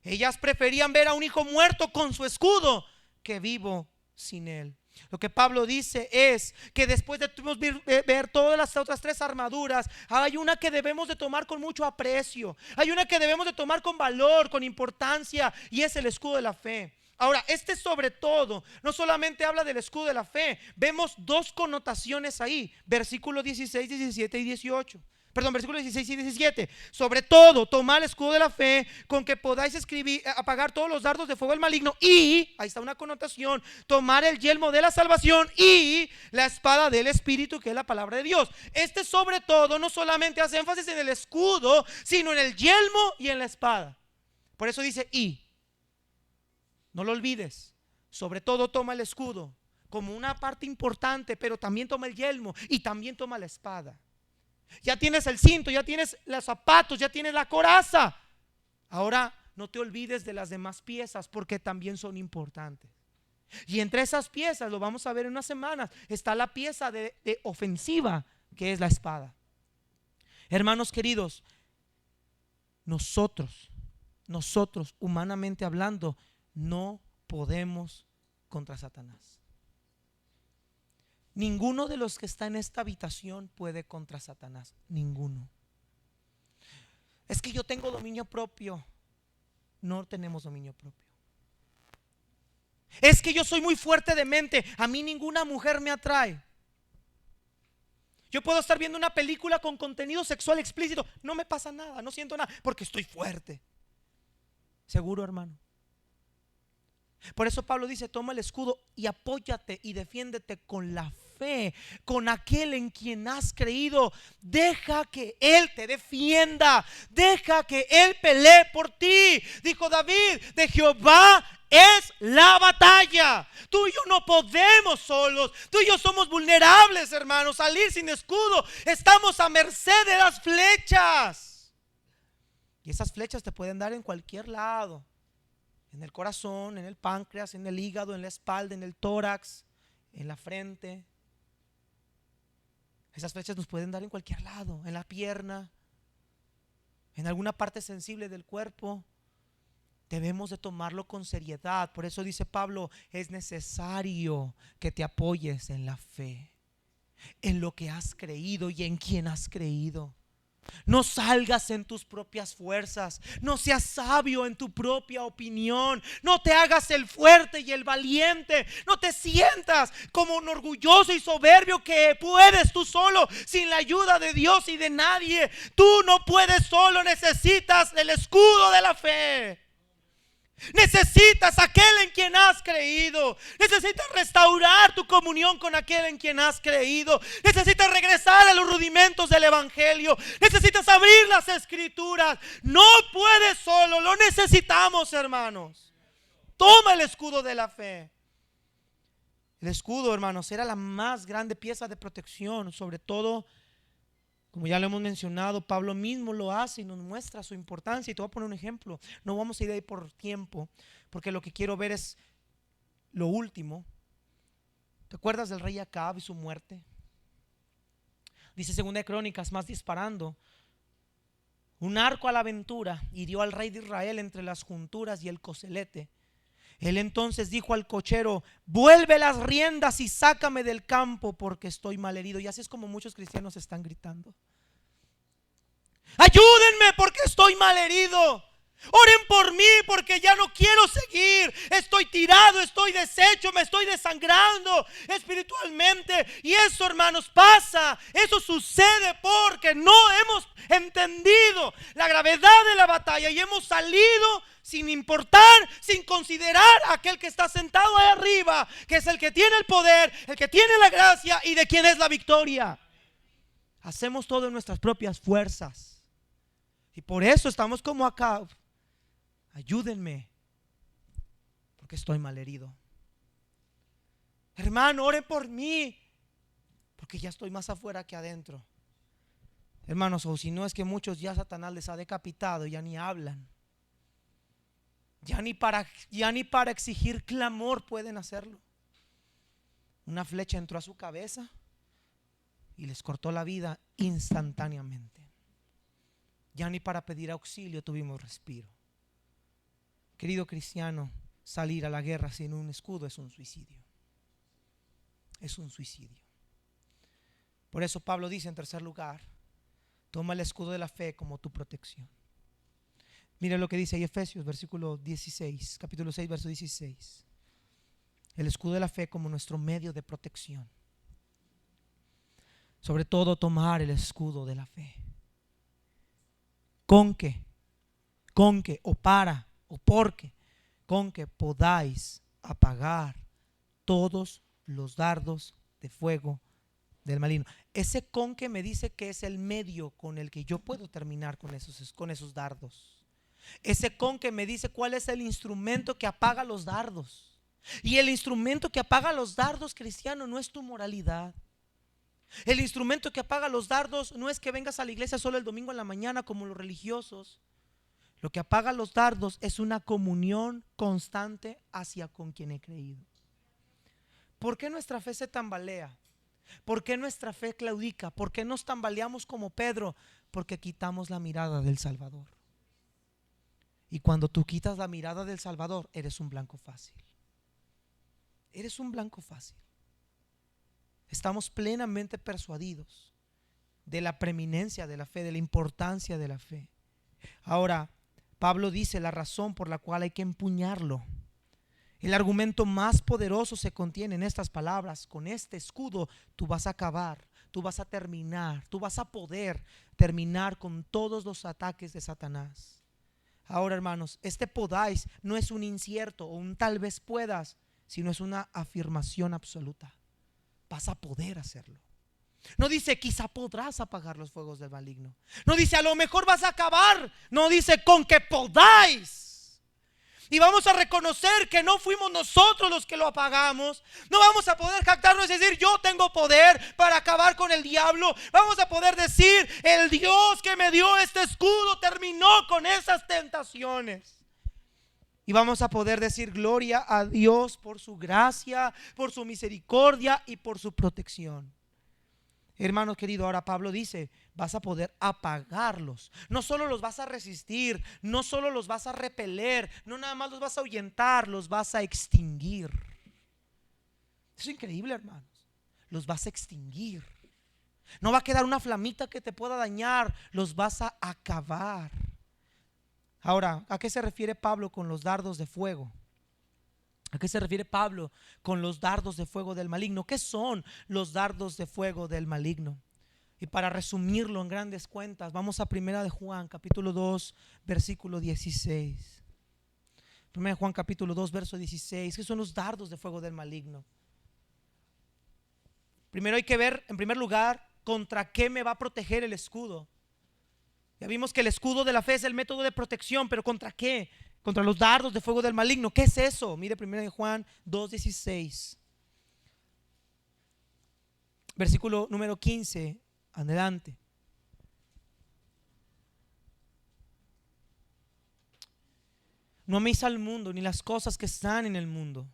Speaker 1: Ellas preferían ver a un hijo muerto con su escudo que vivo sin él. Lo que Pablo dice es que después de ver todas las otras tres armaduras, hay una que debemos de tomar con mucho aprecio, hay una que debemos de tomar con valor, con importancia, y es el escudo de la fe. Ahora, este sobre todo no solamente habla del escudo de la fe. Vemos dos connotaciones ahí, versículos 16, 17 y 18. Perdón, versículos 16 y 17. Sobre todo, tomad el escudo de la fe, con que podáis apagar todos los dardos de fuego del maligno. Y, ahí está una connotación, tomar el yelmo de la salvación y la espada del Espíritu, que es la palabra de Dios. Este sobre todo no solamente hace énfasis en el escudo, sino en el yelmo y en la espada. Por eso dice y. No lo olvides. Sobre todo toma el escudo como una parte importante, pero también toma el yelmo y también toma la espada. Ya tienes el cinto, ya tienes los zapatos, ya tienes la coraza. Ahora no te olvides de las demás piezas, porque también son importantes. Y entre esas piezas, lo vamos a ver en unas semanas, está la pieza de ofensiva, que es la espada. Hermanos queridos, nosotros humanamente hablando, no podemos contra Satanás. Ninguno de los que está en esta habitación puede contra Satanás. Ninguno. Es que yo tengo dominio propio. No tenemos dominio propio. Es que yo soy muy fuerte de mente. A mí ninguna mujer me atrae. Yo puedo estar viendo una película con contenido sexual explícito. No me pasa nada, no siento nada, porque estoy fuerte. Seguro, hermano. Por eso Pablo dice: toma el escudo y apóyate y defiéndete con la fe, con aquel en quien has creído. Deja que Él te defienda, deja que Él pelee por ti. Dijo David: de Jehová es la batalla. Tú y yo no podemos solos. Tú y yo somos vulnerables, hermanos. Salir sin escudo, estamos a merced de las flechas. Y esas flechas te pueden dar en cualquier lado. En el corazón, en el páncreas, en el hígado, en la espalda, en el tórax, en la frente. Esas flechas nos pueden dar en cualquier lado, en la pierna, en alguna parte sensible del cuerpo. Debemos de tomarlo con seriedad. Por eso dice Pablo, es necesario que te apoyes en la fe, en lo que has creído y en quien has creído. No salgas en tus propias fuerzas. No seas sabio en tu propia opinión. No te hagas el fuerte y el valiente. No te sientas como un orgulloso y soberbio que puedes tú solo sin la ayuda de Dios y de nadie. Tú no puedes solo, necesitas el escudo de la fe. Necesitas aquel en quien has creído. Necesitas restaurar tu comunión con aquel en quien has creído. Necesitas regresar a los rudimentos del evangelio. Necesitas abrir las escrituras. No puedes solo, lo necesitamos, hermanos. Toma el escudo de la fe. El escudo, hermanos, era la más grande pieza de protección, sobre todo, como ya lo hemos mencionado, Pablo mismo lo hace y nos muestra su importancia. Y te voy a poner un ejemplo. No vamos a ir ahí por tiempo, porque lo que quiero ver es lo último. ¿Te acuerdas del rey Acab y su muerte? Dice Segunda de Crónicas, más disparando, un arco a la aventura hirió al rey de Israel entre las junturas y el coselete. Él entonces dijo al cochero: vuelve las riendas y sácame del campo porque estoy malherido. Y así es como muchos cristianos están gritando: ayúdenme porque estoy malherido. Oren por mí porque ya no quiero seguir. Estoy tirado, estoy deshecho, me estoy desangrando espiritualmente. Y eso, hermanos, pasa. Eso sucede porque no hemos entendido la gravedad de la batalla y hemos salido sin importar, sin considerar a aquel que está sentado ahí arriba, que es el que tiene el poder, el que tiene la gracia y de quien es la victoria. Hacemos todo en nuestras propias fuerzas y por eso estamos como acá. Ayúdenme porque estoy malherido. Hermano, ore por mí porque ya estoy más afuera que adentro. Hermanos, o si no es que muchos ya Satanás les ha decapitado, ya ni hablan. Ya ni para exigir clamor pueden hacerlo. Una flecha entró a su cabeza y les cortó la vida instantáneamente. Ya ni para pedir auxilio tuvimos respiro. Querido cristiano, salir a la guerra sin un escudo es un suicidio. Es un suicidio. Por eso Pablo dice en tercer lugar: toma el escudo de la fe como tu protección. Mira lo que dice ahí Efesios versículo 16, capítulo 6, verso 16. El escudo de la fe como nuestro medio de protección. Sobre todo tomar el escudo de la fe. Con que o para o porque, con que podáis apagar todos los dardos de fuego del maligno. Ese con que me dice que es el medio con el que yo puedo terminar con esos dardos. Ese con que me dice cuál es el instrumento que apaga los dardos. Y el instrumento que apaga los dardos, cristiano, no es tu moralidad. El instrumento que apaga los dardos no es que vengas a la iglesia solo el domingo en la mañana como los religiosos. Lo que apaga los dardos es una comunión constante hacia con quien he creído. ¿Por qué nuestra fe se tambalea? ¿Por qué nuestra fe claudica? ¿Por qué nos tambaleamos como Pedro? Porque quitamos la mirada del Salvador. Y cuando tú quitas la mirada del Salvador, eres un blanco fácil. Eres un blanco fácil. Estamos plenamente persuadidos de la preeminencia de la fe, de la importancia de la fe. Ahora, Pablo dice la razón por la cual hay que empuñarlo. El argumento más poderoso se contiene en estas palabras: con este escudo tú vas a acabar, tú vas a terminar, tú vas a poder terminar con todos los ataques de Satanás. Ahora, hermanos, este podáis no es un incierto o un tal vez puedas, sino es una afirmación absoluta. Vas a poder hacerlo. No dice quizá podrás apagar los fuegos del maligno. No dice a lo mejor vas a acabar. No dice con que podáis. Y vamos a reconocer que no fuimos nosotros los que lo apagamos. No vamos a poder jactarnos y decir yo tengo poder para acabar con el diablo. Vamos a poder decir el Dios que me dio este escudo terminó con esas tentaciones. Y vamos a poder decir gloria a Dios por su gracia, por su misericordia y por su protección. Hermano querido, ahora Pablo dice, vas a poder apagarlos. No solo los vas a resistir, no solo los vas a repeler, no nada más los vas a ahuyentar, los vas a extinguir. Es increíble, hermanos. Los vas a extinguir. No va a quedar una flamita que te pueda dañar, los vas a acabar. Ahora, ¿a qué se refiere Pablo con los dardos de fuego? ¿A qué se refiere Pablo con los dardos de fuego del maligno? ¿Qué son los dardos de fuego del maligno? Y para resumirlo en grandes cuentas, vamos a 1 de Juan, capítulo 2, versículo 16. 1 de Juan, capítulo 2, verso 16. ¿Qué son los dardos de fuego del maligno? Primero hay que ver, en primer lugar, contra qué me va a proteger el escudo. Ya vimos que el escudo de la fe es el método de protección, pero ¿contra qué? Contra los dardos de fuego del maligno. ¿Qué es eso? Mire 1 de Juan 2:16. Versículo número 15, adelante. No améis al mundo ni las cosas que están en el mundo.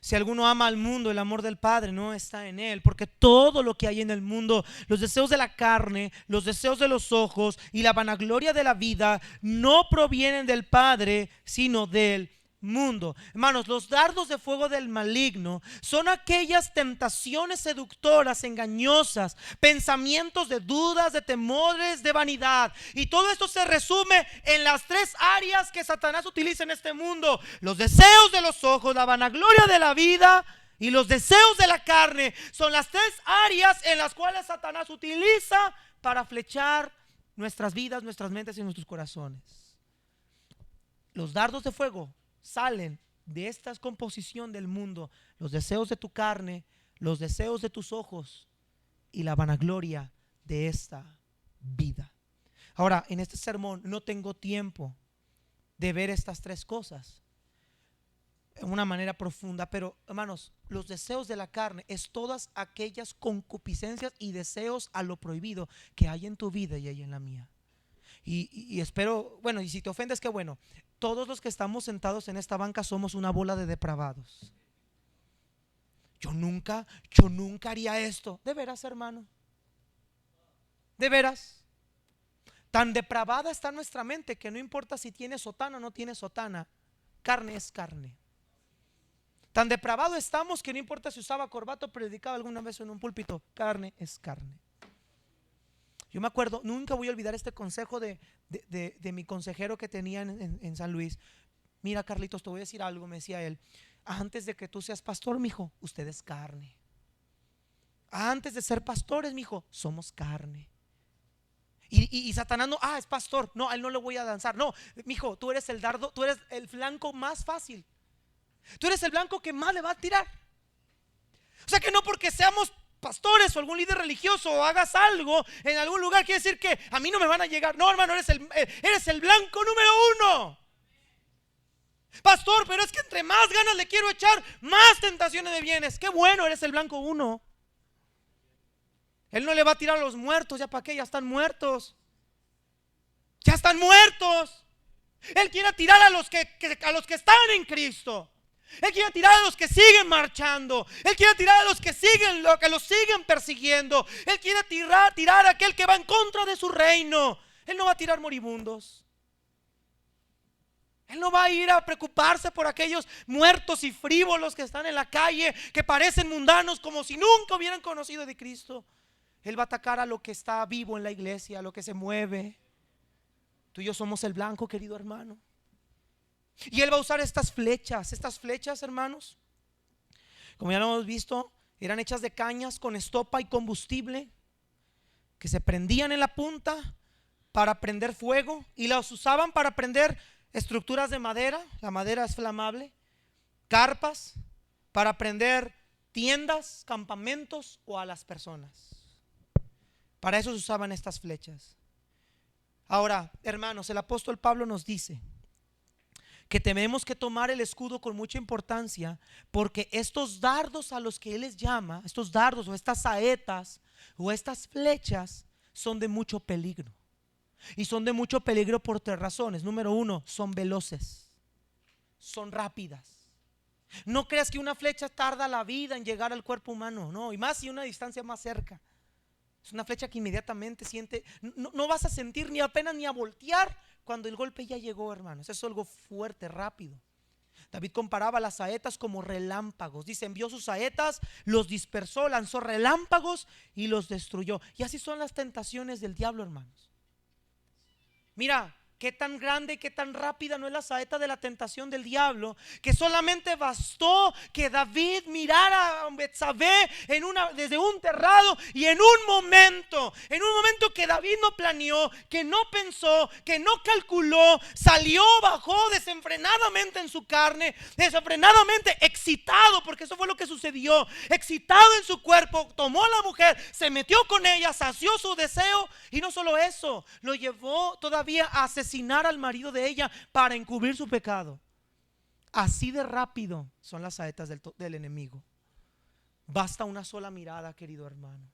Speaker 1: Si alguno ama al mundo, el amor del Padre no está en él, porque todo lo que hay en el mundo, los deseos de la carne, los deseos de los ojos y la vanagloria de la vida, no provienen del Padre, sino del mundo. Hermanos, los dardos de fuego del maligno son aquellas tentaciones seductoras, engañosas, pensamientos de dudas, de temores, de vanidad. Y todo esto se resume en las tres áreas que Satanás utiliza en este mundo: los deseos de los ojos, la vanagloria de la vida y los deseos de la carne. Son las tres áreas en las cuales Satanás utiliza para flechar nuestras vidas, nuestras mentes y nuestros corazones. Los dardos de fuego salen de esta composición del mundo: los deseos de tu carne, los deseos de tus ojos y la vanagloria de esta vida. Ahora, en este sermón no tengo tiempo de ver estas tres cosas en una manera profunda, pero hermanos, los deseos de la carne es todas aquellas concupiscencias y deseos a lo prohibido que hay en tu vida y hay en la mía. Y espero, bueno, y si te ofendes, qué bueno. Todos los que estamos sentados en esta banca somos una bola de depravados. Yo nunca haría esto. ¿De veras, hermano? ¿De veras? Tan depravada está nuestra mente que no importa si tiene sotana o no tiene sotana, carne es carne. Tan depravado estamos que no importa si usaba corbata o predicaba alguna vez en un púlpito, carne es carne. Yo me acuerdo, nunca voy a olvidar este consejo de mi consejero que tenía en San Luis. Mira, Carlitos, te voy a decir algo, me decía él: antes de que tú seas pastor, mijo, usted es carne. Antes de ser pastores, mijo, somos carne. Y Satanás no, es pastor, no, a él no le voy a danzar. No, mijo, tú eres el dardo, tú eres el blanco más fácil. Tú eres el blanco que más le va a tirar. O sea que no porque seamos pastores o algún líder religioso o hagas algo en algún lugar quiere decir que a mí no me van a llegar. No, hermano, eres el blanco número uno. Pastor, pero es que entre más ganas le quiero echar, más tentaciones de bienes. Qué bueno, eres el blanco uno. Él no le va a tirar a los muertos. ¿Ya para qué? Ya están muertos. Ya están muertos. Él quiere tirar a los que están en Cristo. Él quiere tirar a los que siguen marchando. Él quiere tirar a los que los siguen persiguiendo. Él quiere tirar a aquel que va en contra de su reino. Él no va a tirar moribundos. Él no va a ir a preocuparse por aquellos muertos y frívolos que están en la calle, que parecen mundanos, como si nunca hubieran conocido de Cristo. Él va a atacar a lo que está vivo en la iglesia, a lo que se mueve. Tú y yo somos el blanco, querido hermano. Y él va a usar estas flechas, hermanos, como ya lo hemos visto, eran hechas de cañas con estopa y combustible, que se prendían en la punta para prender fuego, y las usaban para prender estructuras de madera. La madera es flamable. Carpas para prender tiendas, campamentos o a las personas. Para eso se usaban estas flechas. Ahora, hermanos, el apóstol Pablo nos dice que tenemos que tomar el escudo con mucha importancia, porque estos dardos a los que él les llama, estos dardos o estas saetas o estas flechas, son de mucho peligro. Y son de mucho peligro por tres razones. Número uno, son veloces. son rápidas. No creas que una flecha tarda la vida en llegar al cuerpo humano, no, y más si una distancia más cerca. Es una flecha que inmediatamente siente, no vas a sentir ni apenas ni a voltear cuando el golpe ya llegó, hermanos. Es algo fuerte, rápido. David comparaba las saetas como relámpagos. Dice, envió sus saetas, los dispersó, lanzó relámpagos y los destruyó. Y así son las tentaciones del diablo, hermanos. Mira, qué tan grande y qué tan rápida no es la saeta de la tentación del diablo, que solamente bastó que David mirara a Betsabé desde un terrado, y en un momento que David no planeó, que no pensó, que no calculó, salió, bajó desenfrenadamente en su carne, desenfrenadamente excitado, porque eso fue lo que sucedió, excitado en su cuerpo, tomó a la mujer, se metió con ella, sació su deseo, y no solo eso, lo llevó todavía a asesinar al marido de ella para encubrir su pecado. Así de rápido son las saetas del enemigo. Basta una sola mirada, querido hermano.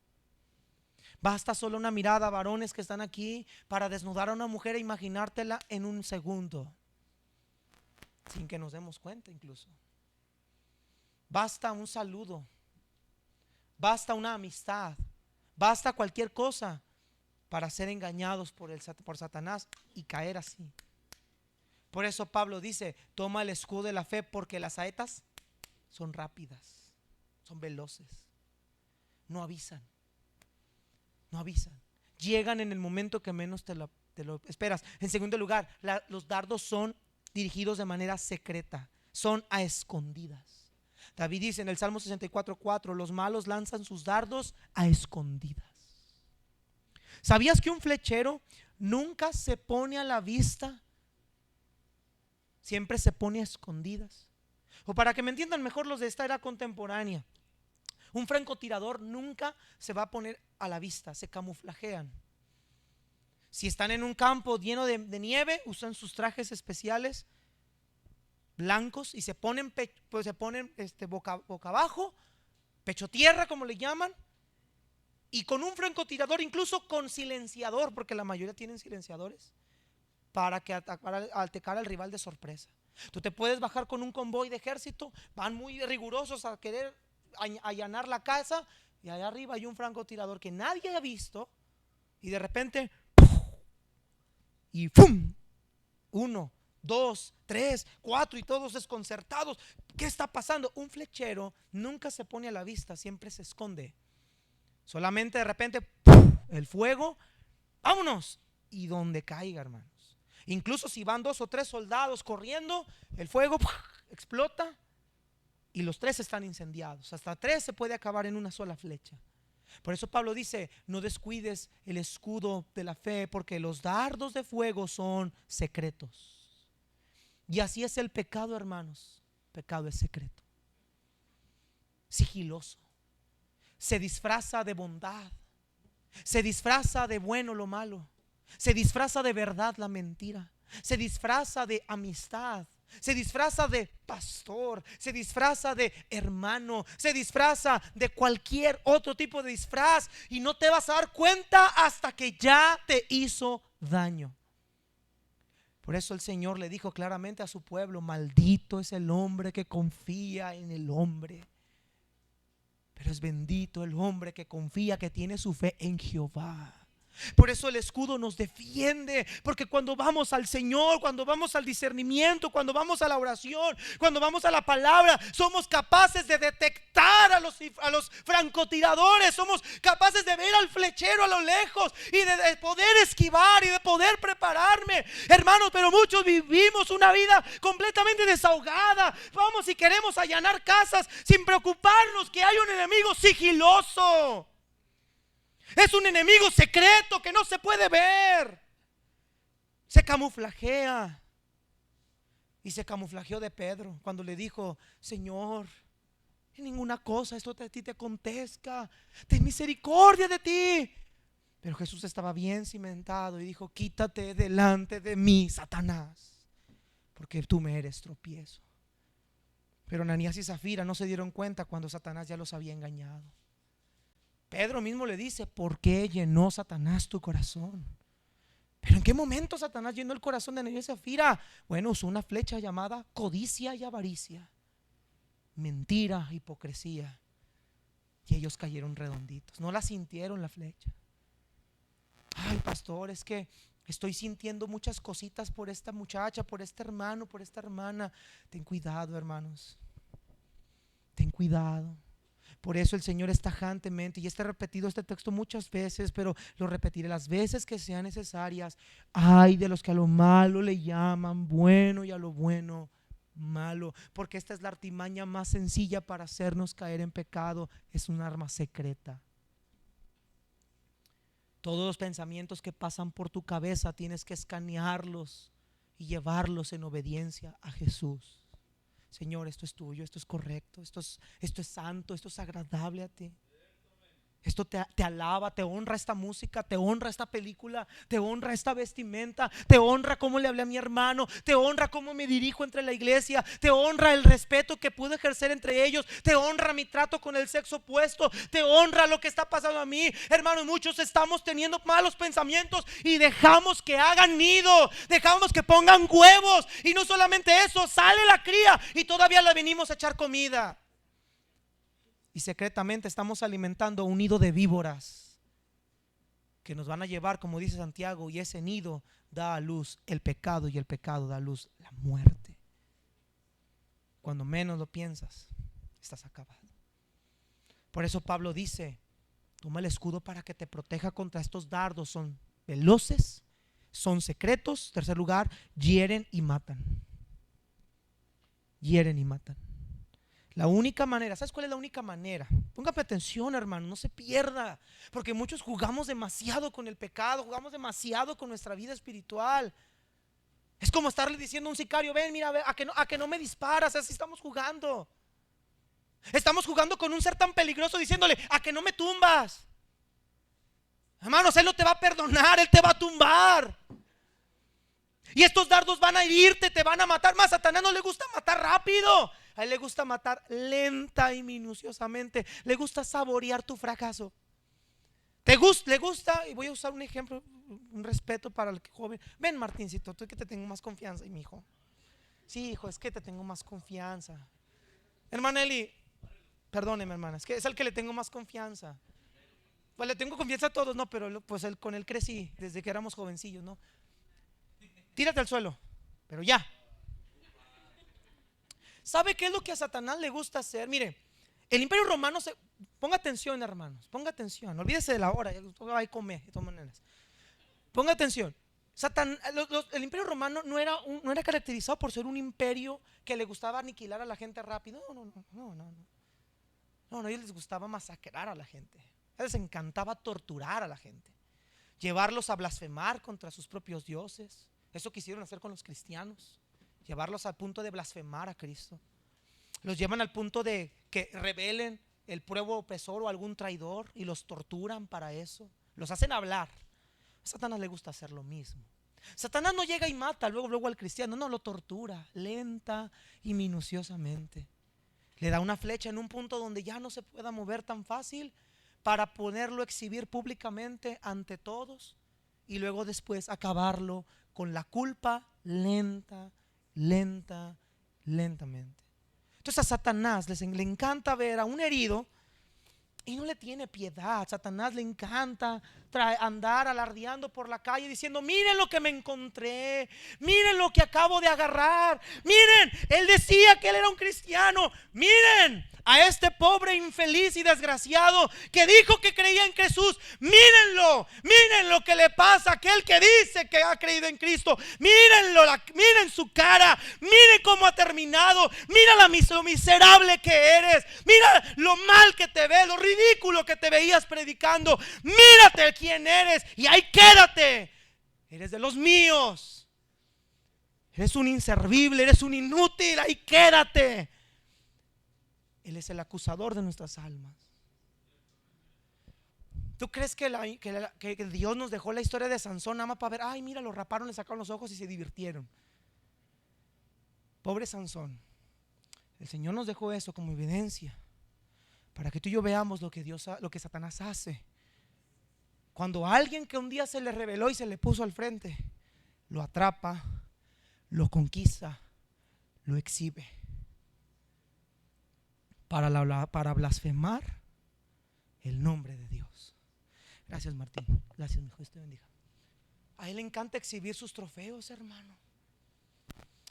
Speaker 1: Basta solo una mirada, varones que están aquí, para desnudar a una mujer e imaginártela en un segundo, sin que nos demos cuenta incluso. Basta un saludo, basta una amistad, basta cualquier cosa para ser engañados por Satanás y caer así. Por eso Pablo dice, toma el escudo de la fe, porque las saetas son rápidas, son veloces, no avisan, llegan en el momento que menos te lo esperas. En segundo lugar, los dardos son dirigidos de manera secreta, son a escondidas. David dice en el Salmo 64:4, los malos lanzan sus dardos a escondidas. ¿Sabías que un flechero nunca se pone a la vista? Siempre se pone a escondidas. O para que me entiendan mejor los de esta era contemporánea, un francotirador nunca se va a poner a la vista, se camuflajean. Si están en un campo lleno de nieve, usan sus trajes especiales blancos y se ponen boca abajo, pecho tierra como le llaman, y con un francotirador, incluso con silenciador, porque la mayoría tienen silenciadores, para atacar al rival de sorpresa. Tú te puedes bajar con un convoy de ejército, van muy rigurosos a querer allanar la casa, y allá arriba hay un francotirador que nadie ha visto, y de repente y ¡pum! 1, 2, 3, 4 y todos desconcertados. ¿Qué está pasando? Un flechero nunca se pone a la vista, siempre se esconde. Solamente de repente ¡pum! El fuego, vámonos, y donde caiga, hermanos. Incluso si van 2 o 3 soldados corriendo, el fuego ¡pum! Explota y los 3 están incendiados. Hasta 3 se puede acabar en una sola flecha. Por eso Pablo dice, no descuides el escudo de la fe, porque los dardos de fuego son secretos. Y así es el pecado, hermanos. Pecado es secreto, sigiloso, se disfraza de bondad, se disfraza de bueno lo malo, se disfraza de verdad la mentira, se disfraza de amistad, se disfraza de pastor, se disfraza de hermano, se disfraza de cualquier otro tipo de disfraz, y no te vas a dar cuenta hasta que ya te hizo daño. Por eso el Señor le dijo claramente a su pueblo, maldito es el hombre que confía en el hombre, pero es bendito el hombre que confía, que tiene su fe en Jehová. Por eso el escudo nos defiende, porque cuando vamos al Señor, cuando vamos al discernimiento, cuando vamos a la oración, cuando vamos a la palabra, somos capaces de detectar a los francotiradores, somos capaces de ver al flechero a lo lejos y de poder esquivar y de poder prepararme, hermanos. Pero muchos vivimos una vida completamente desahogada. Vamos y queremos allanar casas sin preocuparnos que hay un enemigo sigiloso. Es un enemigo secreto que no se puede ver. Se camuflajea. Y se camuflajeó de Pedro cuando le dijo, Señor, en ninguna cosa esto a ti te acontezca, ten misericordia de ti. Pero Jesús estaba bien cimentado y dijo, quítate delante de mí, Satanás, porque tú me eres tropiezo. Pero Ananías y Zafira no se dieron cuenta cuando Satanás ya los había engañado. Pedro mismo le dice, ¿por qué llenó Satanás tu corazón? Pero ¿en qué momento Satanás llenó el corazón de Ananías y Zafira? Bueno, usó una flecha llamada codicia y avaricia, mentira, hipocresía, y ellos cayeron redonditos. No la sintieron la flecha. Ay, pastor, es que estoy sintiendo muchas cositas por esta muchacha, por este hermano, por esta hermana. Ten cuidado, hermanos. Ten cuidado. Por eso el Señor es tajantemente, y está repetido este texto muchas veces, pero lo repetiré las veces que sean necesarias. Ay de los que a lo malo le llaman bueno y a lo bueno malo, porque esta es la artimaña más sencilla para hacernos caer en pecado. Es un arma secreta. Todos los pensamientos que pasan por tu cabeza tienes que escanearlos y llevarlos en obediencia a Jesús. Señor, esto es tuyo, esto es correcto, esto es santo, esto es agradable a ti. Esto te alaba, te honra esta música, te honra esta película, te honra esta vestimenta, te honra cómo le hablé a mi hermano, te honra cómo me dirijo entre la iglesia, te honra el respeto que pude ejercer entre ellos, te honra mi trato con el sexo opuesto, te honra lo que está pasando a mí. Hermanos, muchos estamos teniendo malos pensamientos y dejamos que hagan nido, dejamos que pongan huevos, y no solamente eso, sale la cría y todavía le venimos a echar comida. Y secretamente estamos alimentando un nido de víboras que nos van a llevar, como dice Santiago, y ese nido da a luz el pecado, y el pecado da a luz la muerte. Cuando menos lo piensas, estás acabado. Por eso Pablo dice: toma el escudo para que te proteja contra estos dardos. Son veloces, son secretos. Tercer lugar, hieren y matan. Hieren y matan. La única manera, ¿sabes cuál es la única manera? Póngame atención, hermano, no se pierda, porque muchos jugamos demasiado con el pecado, jugamos demasiado con nuestra vida espiritual. Es como estarle diciendo a un sicario: ven, mira, a que no me disparas. Así estamos jugando. Estamos jugando con un ser tan peligroso, diciéndole: a que no me tumbas. Hermanos, Él no te va a perdonar, Él te va a tumbar. Y estos dardos van a herirte, te van a matar. Más, a Satanás no le gusta matar rápido. A él le gusta matar lenta y minuciosamente. Le gusta saborear tu fracaso. Le gusta, y voy a usar un ejemplo, un respeto para el joven. Ven, Martincito, tú, que te tengo más confianza. Y mi hijo: sí, hijo, es que te tengo más confianza. Hermana Eli, perdóneme, hermana, es que es el que le tengo más confianza. Pues le tengo confianza a todos, no, pero pues con él crecí desde que éramos jovencillos, ¿no? Tírate al suelo, pero ya. ¿Sabe qué es lo que a Satanás le gusta hacer? Mire, el Imperio Romano ponga atención, hermanos, ponga atención, olvídese de la hora, va a comer de todas maneras. Ponga atención. El Imperio Romano no era caracterizado por ser un imperio que le gustaba aniquilar a la gente rápido. No, a ellos les gustaba masacrar a la gente. A ellos les encantaba torturar a la gente, llevarlos a blasfemar contra sus propios dioses. Eso quisieron hacer con los cristianos, llevarlos al punto de blasfemar a Cristo. Los llevan al punto de que rebelen el pueblo opresor o algún traidor, y los torturan para eso. Los hacen hablar. A Satanás le gusta hacer lo mismo. Satanás no llega y mata luego al cristiano, no, lo tortura lenta y minuciosamente. Le da una flecha en un punto donde ya no se pueda mover tan fácil, para ponerlo a exhibir públicamente ante todos, y luego después acabarlo con la culpa lentamente. Entonces a Satanás le encanta ver a un herido y no le tiene piedad. Satanás le encanta andar alardeando por la calle diciendo: miren lo que me encontré, miren lo que acabo de agarrar, miren, él decía que él era un cristiano, miren a este pobre infeliz y desgraciado que dijo que creía en Jesús, mírenlo, miren lo que le pasa a aquel que dice que ha creído en Cristo, mírenlo, miren su cara, miren cómo ha terminado, mira lo miserable que eres, mira lo mal que te ves, lo ridículo que te veías predicando, mírate quién eres y ahí quédate, eres de los míos, eres un inservible, eres un inútil, ahí quédate. Él es el acusador de nuestras almas. ¿Tú crees que Dios nos dejó la historia de Sansón nada más para ver: ay, mira, lo raparon, le sacaron los ojos y se divirtieron? Pobre Sansón. El Señor nos dejó eso como evidencia para que tú y yo veamos lo que Satanás hace Cuando alguien que un día se le rebeló y se le puso al frente, lo atrapa, lo conquista, lo exhibe. Para blasfemar el nombre de Dios. Gracias, Martín. Gracias, mi hijo. Dios te bendiga. A él le encanta exhibir sus trofeos, hermano.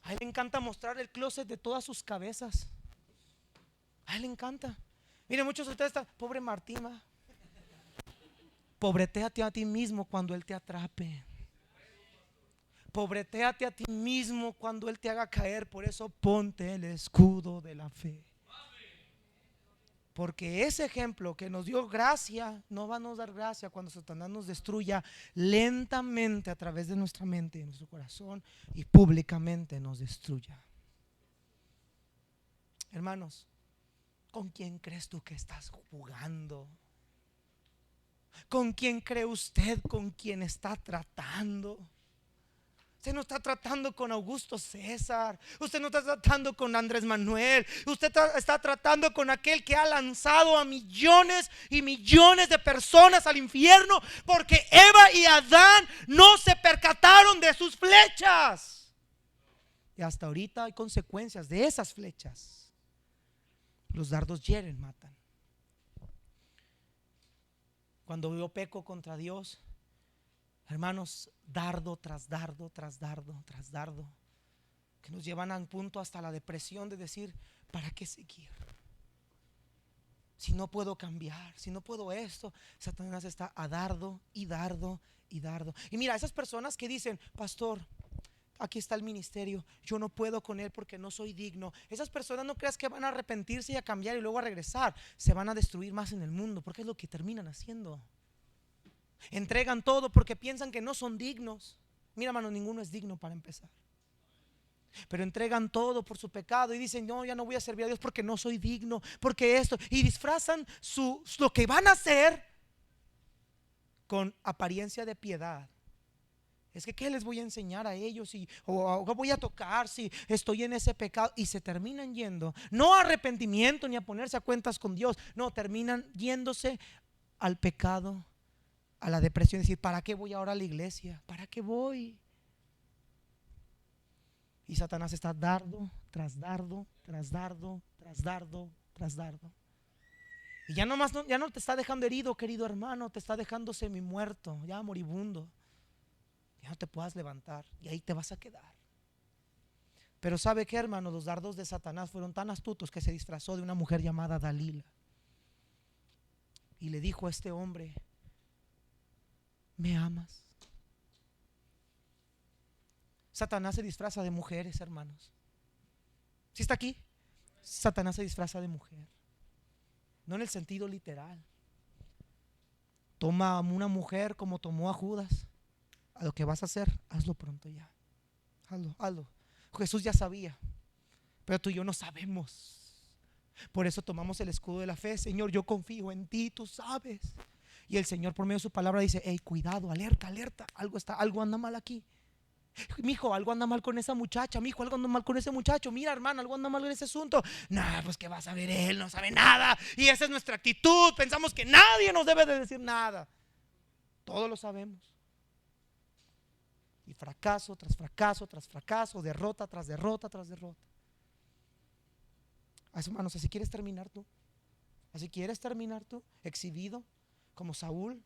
Speaker 1: A él le encanta mostrar el closet de todas sus cabezas. A él le encanta. Mire, muchos de ustedes están, pobre Martín, ¿va? Pobretéate a ti mismo cuando él te atrape. Pobretéate a ti mismo cuando él te haga caer. Por eso ponte el escudo de la fe. Porque ese ejemplo que nos dio gracia no va a nos dar gracia cuando Satanás nos destruya lentamente a través de nuestra mente y nuestro corazón, y públicamente nos destruya. Hermanos, ¿con quién crees tú que estás jugando? ¿Con quién cree usted con quién está tratando? Usted no está tratando con Augusto César. Usted no está tratando con Andrés Manuel. Usted está tratando con aquel que ha lanzado a millones y millones de personas al infierno, porque Eva y Adán no se percataron de sus flechas. Y hasta ahorita hay consecuencias de esas flechas. Los dardos hieren, matan. Cuando yo peco contra Dios, hermanos, dardo tras dardo, tras dardo, tras dardo, que nos llevan a un punto hasta la depresión de decir, ¿para qué seguir? Si no puedo cambiar, si no puedo esto. Satanás está a dardo y dardo y dardo. Y mira, esas personas que dicen, pastor, aquí está el ministerio, yo no puedo con él porque no soy digno. Esas personas no creas que van a arrepentirse y a cambiar y luego a regresar. Se van a destruir más en el mundo, porque es lo que terminan haciendo. Entregan todo porque piensan que no son dignos. Mira, hermano, ninguno es digno para empezar. Pero entregan todo por su pecado y dicen, no, ya no voy a servir a Dios porque no soy digno, porque esto. Y disfrazan lo que van a hacer con apariencia de piedad. Es que ¿qué les voy a enseñar a ellos? O voy a tocar si estoy en ese pecado. Y se terminan yendo, no a arrepentimiento ni a ponerse a cuentas con Dios. No, terminan yéndose al pecado, a la depresión. Decir, ¿para qué voy ahora a la iglesia? ¿Para qué voy? Y Satanás está dardo tras dardo, tras dardo, tras dardo, tras dardo. Y ya no te está dejando herido, querido hermano. Te está dejando semi muerto, ya moribundo. Ya no te puedas levantar y ahí te vas a quedar. Pero ¿sabe qué, hermano? Los dardos de Satanás fueron tan astutos que se disfrazó de una mujer llamada Dalila. Y le dijo a este hombre, ¿me amas? Satanás se disfraza de mujeres, hermanos. ¿Sí está aquí? Satanás se disfraza de mujer. No en el sentido literal. Toma a una mujer como tomó a Judas. A lo que vas a hacer, hazlo pronto ya. Hazlo. Jesús ya sabía, pero tú y yo no sabemos. Por eso tomamos el escudo de la fe. Señor, yo confío en ti, tú sabes. Y el Señor por medio de su palabra dice, hey, cuidado, alerta, alerta. Algo anda mal aquí. Mijo, algo anda mal con esa muchacha. Mijo, algo anda mal con ese muchacho. Mira, hermano, algo anda mal en ese asunto. Nah, pues que va a saber él, no sabe nada. Y esa es nuestra actitud. Pensamos que nadie nos debe de decir nada. Todos lo sabemos. Y fracaso tras fracaso tras fracaso, derrota tras derrota tras derrota. Hermanos, así quieres terminar tú. Así quieres terminar tú, exhibido como Saúl.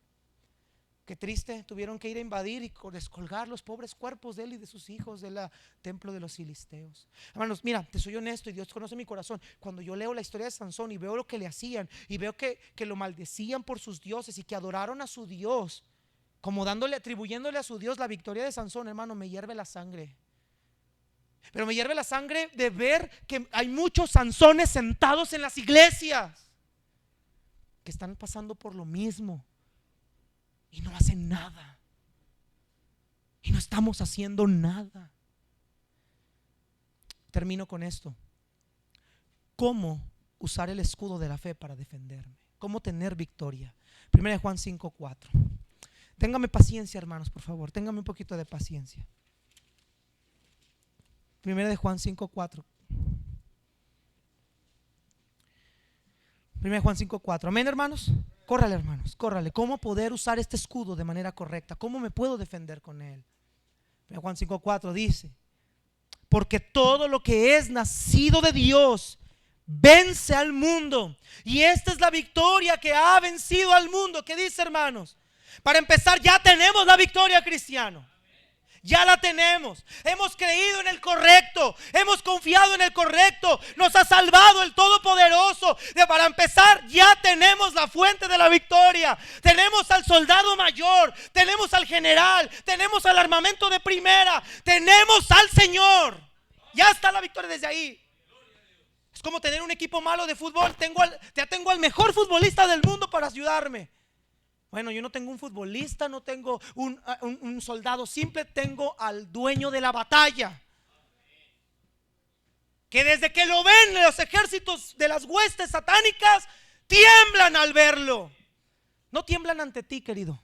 Speaker 1: Qué triste, tuvieron que ir a invadir y descolgar los pobres cuerpos de él y de sus hijos del templo de los filisteos. Hermanos, mira, te soy honesto y Dios conoce mi corazón. Cuando yo leo la historia de Sansón y veo lo que le hacían y veo que lo maldecían por sus dioses y que adoraron a su Dios, como atribuyéndole a su Dios la victoria de Sansón, hermano, me hierve la sangre. Pero me hierve la sangre de ver que hay muchos Sansones sentados en las iglesias que están pasando por lo mismo y no hacen nada. Y no estamos haciendo nada. Termino con esto. ¿Cómo usar el escudo de la fe para defenderme? ¿Cómo tener victoria? 1 Juan 5:4. Téngame paciencia, hermanos, por favor. Téngame un poquito de paciencia. 1 Juan 5:4. 1 Juan 5:4. Amén, hermanos. Córrale, hermanos, córrale. ¿Cómo poder usar este escudo de manera correcta? ¿Cómo me puedo defender con él? Pero Juan 5:4 dice: porque todo lo que es nacido de Dios vence al mundo. Y esta es la victoria que ha vencido al mundo. ¿Qué dice, hermanos? Para empezar, ya tenemos la victoria, cristiano. Ya la tenemos. Hemos creído en el correcto. Hemos confiado en el correcto. Nos ha salvado el Todopoderoso. Para empezar, ya tenemos la fuente de la victoria. Tenemos al soldado mayor. Tenemos al general. Tenemos al armamento de primera. Tenemos al Señor. Ya está la victoria desde ahí. Es como tener un equipo malo de fútbol. Ya tengo al mejor futbolista del mundo para ayudarme. Bueno, yo no tengo un futbolista, no tengo un soldado simple, tengo al dueño de la batalla. Que desde que lo ven los ejércitos de las huestes satánicas, tiemblan al verlo. No tiemblan ante ti, querido.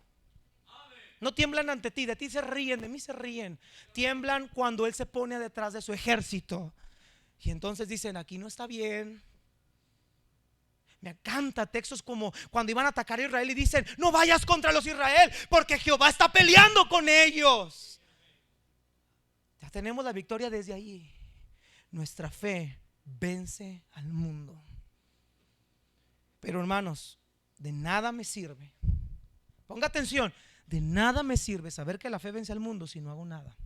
Speaker 1: No tiemblan ante ti, de ti se ríen, de mí se ríen. Tiemblan cuando él se pone detrás de su ejército. Y entonces dicen, aquí no está bien. Me encanta textos como cuando iban a atacar a Israel y dicen: no vayas contra los Israel, porque Jehová está peleando con ellos. Ya tenemos la victoria desde ahí. Nuestra fe vence al mundo. Pero hermanos, de nada me sirve, ponga atención, de nada me sirve saber que la fe vence al mundo si no hago nada.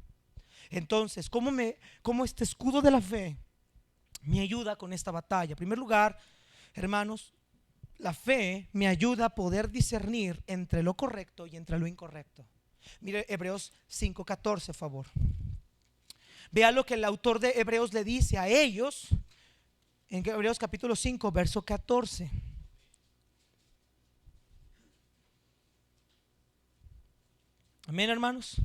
Speaker 1: Entonces, ¿cómo este escudo de la fe me ayuda con esta batalla? En primer lugar, hermanos, la fe me ayuda a poder discernir entre lo correcto y entre lo incorrecto. Mire Hebreos 5:14, por favor. Vea lo que el autor de Hebreos le dice a ellos en Hebreos capítulo 5, verso 14. Amén, hermanos.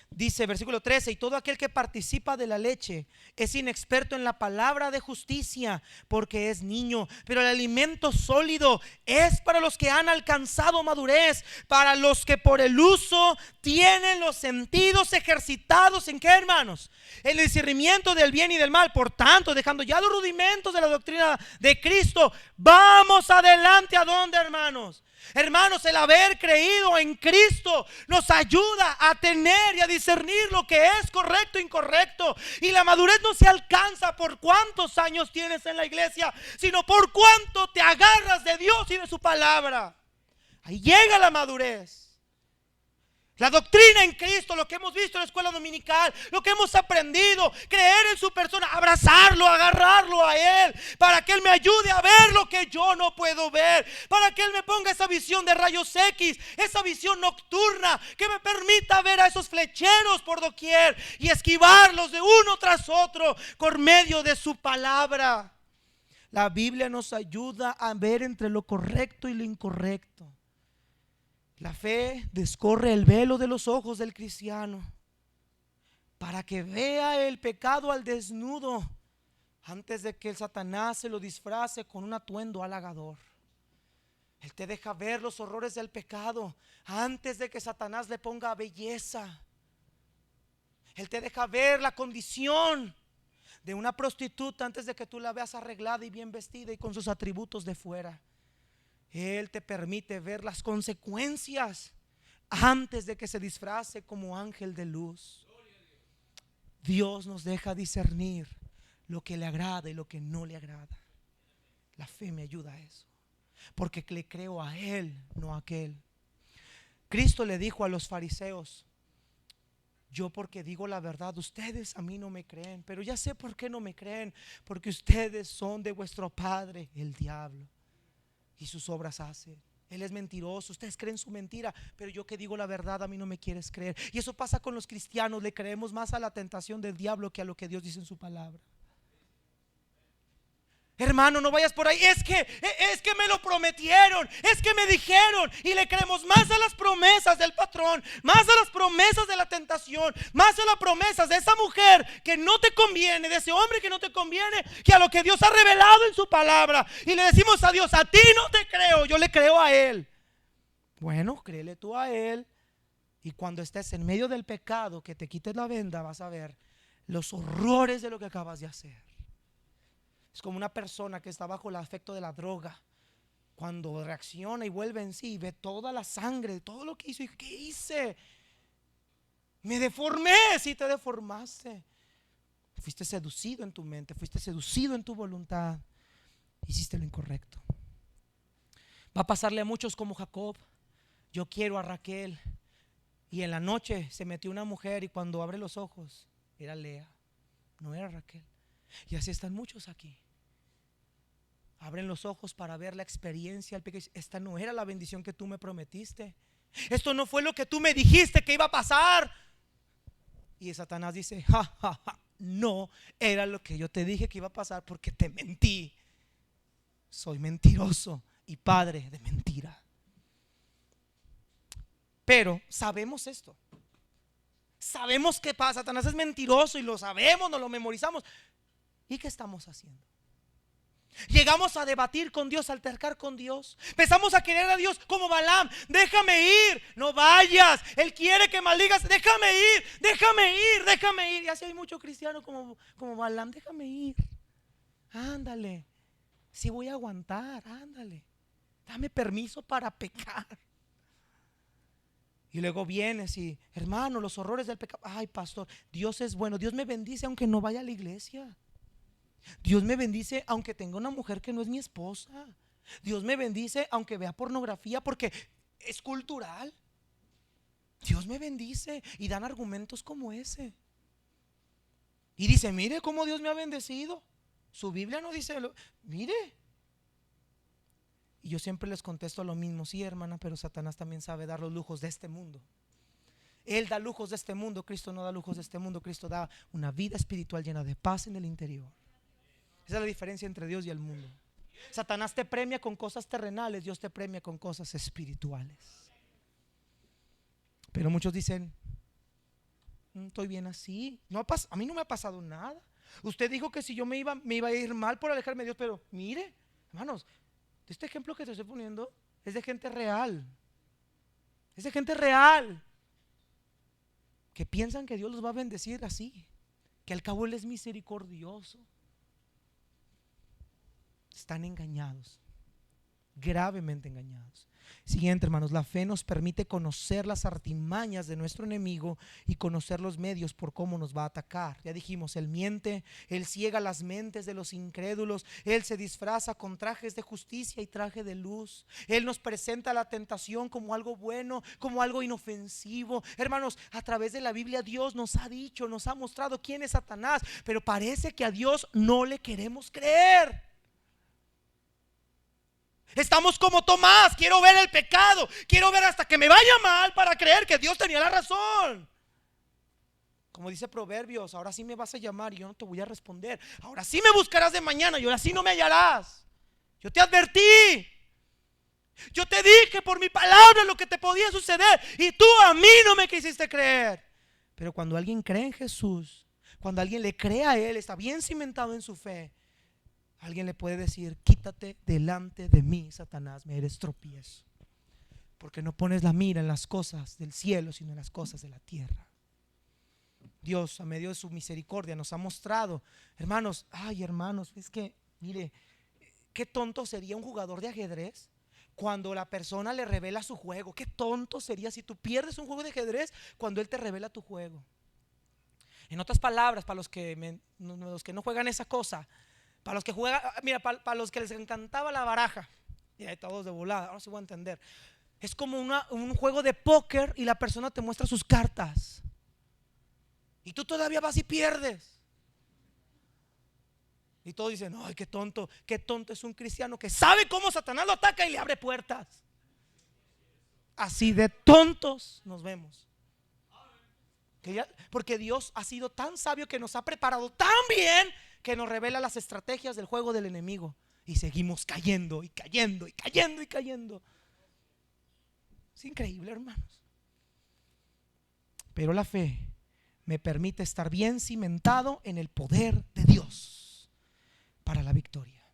Speaker 1: Dice versículo 13: y todo aquel que participa de la leche es inexperto en la palabra de justicia, porque es niño. Pero el alimento sólido es para los que han alcanzado madurez, para los que por el uso tienen los sentidos ejercitados. ¿En qué, hermanos? En el discernimiento del bien y del mal. Por tanto, dejando ya los rudimentos de la doctrina de Cristo, vamos adelante. ¿A dónde, hermanos? Hermanos, el haber creído en Cristo nos ayuda a tener y a discernir lo que es correcto e incorrecto. Y la madurez no se alcanza por cuántos años tienes en la iglesia, sino por cuánto te agarras de Dios y de su palabra. Ahí llega la madurez. La doctrina en Cristo, lo que hemos visto en la escuela dominical, lo que hemos aprendido, creer en su persona, abrazarlo, agarrarlo a Él, para que Él me ayude a ver lo que yo no puedo ver, para que Él me ponga esa visión de rayos X, esa visión nocturna, que me permita ver a esos flecheros por doquier y esquivarlos de uno tras otro por medio de su palabra. La Biblia nos ayuda a ver entre lo correcto y lo incorrecto. La fe descorre el velo de los ojos del cristiano para que vea el pecado al desnudo antes de que el Satanás se lo disfrace con un atuendo halagador. Él te deja ver los horrores del pecado antes de que Satanás le ponga belleza. Él te deja ver la condición de una prostituta antes de que tú la veas arreglada y bien vestida y con sus atributos de fuera. Él te permite ver las consecuencias antes de que se disfrace como ángel de luz. Dios nos deja discernir lo que le agrada y lo que no le agrada. La fe me ayuda a eso, porque le creo a Él, no a aquel. Cristo le dijo a los fariseos: yo porque digo la verdad, ustedes a mí no me creen, pero ya sé por qué no me creen, porque ustedes son de vuestro padre el diablo y sus obras hacen. Él es mentiroso, ustedes creen su mentira, pero yo que digo la verdad, a mí no me quieres creer. Y eso pasa con los cristianos, le creemos más a la tentación del diablo que a lo que Dios dice en su palabra. Hermano, no vayas por ahí. Es que me lo prometieron, es que me dijeron. Y le creemos más a las promesas del patrón, más a las promesas de la tentación, más a las promesas de esa mujer que no te conviene, de ese hombre que no te conviene, que a lo que Dios ha revelado en su palabra. Y le decimos a Dios: a ti no te creo, yo le creo a Él. Bueno, créele tú a Él. Y cuando estés en medio del pecado, que te quites la venda, vas a ver los horrores de lo que acabas de hacer. Es como una persona que está bajo el afecto de la droga Cuando reacciona y vuelve en sí, ve toda la sangre, todo lo que hizo. Y ¿qué hice? Me deformé. Sí, te deformaste. Fuiste seducido en tu mente, fuiste seducido en tu voluntad. Hiciste lo incorrecto. Va a pasarle a muchos como Jacob. Yo quiero a Raquel. Y en la noche se metió una mujer y cuando abre los ojos era Lea, no era Raquel. Y así están muchos aquí. Abren los ojos para ver la experiencia. Esta no era la bendición que tú me prometiste. Esto no fue lo que tú me dijiste que iba a pasar. Y Satanás dice: ja, ja, ja, no era lo que yo te dije que iba a pasar porque te mentí. Soy mentiroso y padre de mentira. Pero sabemos esto. Sabemos que Satanás es mentiroso y lo sabemos, nos lo memorizamos. ¿Y qué estamos haciendo? Llegamos a debatir con Dios, a altercar con Dios. Empezamos a querer a Dios como Balaam. Déjame ir, no vayas. Él quiere que maldigas. Déjame ir, déjame ir, déjame ir. Y así hay muchos cristianos como Balaam. Déjame ir. Ándale. Si voy a aguantar, ándale. Dame permiso para pecar. Y luego vienes y, hermano, los horrores del pecado. Ay, pastor, Dios es bueno. Dios me bendice aunque no vaya a la iglesia. Dios me bendice aunque tenga una mujer que no es mi esposa. Dios me bendice aunque vea pornografía porque es cultural. Dios me bendice y dan argumentos como ese. Y dice: mire cómo Dios me ha bendecido. Su Biblia no dice mire. Y yo siempre les contesto lo mismo: sí, hermana, pero Satanás también sabe dar los lujos de este mundo. Él da lujos de este mundo. Cristo no da lujos de este mundo. Cristo da una vida espiritual llena de paz en el interior. Esa es la diferencia entre Dios y el mundo. Satanás te premia con cosas terrenales, Dios te premia con cosas espirituales. Pero muchos dicen: estoy bien así, a mí no me ha pasado nada. Usted dijo que si yo me iba a ir mal por alejarme de Dios. Pero mire, hermanos, este ejemplo que te estoy poniendo es de gente real. Es de gente real que piensan que Dios los va a bendecir así, que al cabo Él es misericordioso. Están engañados, gravemente engañados. Siguiente, hermanos: la fe nos permite conocer las artimañas de nuestro enemigo y conocer los medios por cómo nos va a atacar. Ya dijimos, él miente, él ciega las mentes de los incrédulos, él se disfraza con trajes de justicia y traje de luz. Él nos presenta la tentación como algo bueno, como algo inofensivo. Hermanos, a través de la Biblia Dios nos ha dicho, nos ha mostrado quién es Satanás, pero parece que a Dios no le queremos creer. Estamos como Tomás: quiero ver el pecado, quiero ver hasta que me vaya mal para creer que Dios tenía la razón. Como dice Proverbios: ahora sí me vas a llamar y yo no te voy a responder. Ahora sí me buscarás de mañana y ahora sí no me hallarás. Yo te advertí, yo te dije por mi palabra lo que te podía suceder y tú a mí no me quisiste creer. Pero cuando alguien cree en Jesús, cuando alguien le cree a Él, está bien cimentado en su fe, alguien le puede decir: quítate delante de mí, Satanás, me eres tropiezo, porque no pones la mira en las cosas del cielo, sino en las cosas de la tierra. Dios, a medio de su misericordia, nos ha mostrado, hermanos, hermanos, es que, mire, qué tonto sería un jugador de ajedrez cuando la persona le revela su juego. Qué tonto sería si tú pierdes un juego de ajedrez cuando él te revela tu juego. En otras palabras, para los que no juegan esa cosa, para los que juegan, mira, para los que les encantaba la baraja, y ahí todos de volada, ahora sí voy a entender. Es como un juego de póker y la persona te muestra sus cartas y tú todavía vas y pierdes. Y todos dicen: ay, qué tonto es un cristiano que sabe cómo Satanás lo ataca y le abre puertas. Así de tontos nos vemos. Porque Dios ha sido tan sabio que nos ha preparado tan bien que nos revela las estrategias del juego del enemigo. Y seguimos cayendo y cayendo y cayendo y cayendo. Es increíble, hermanos. Pero la fe me permite estar bien cimentado en el poder de Dios para la victoria.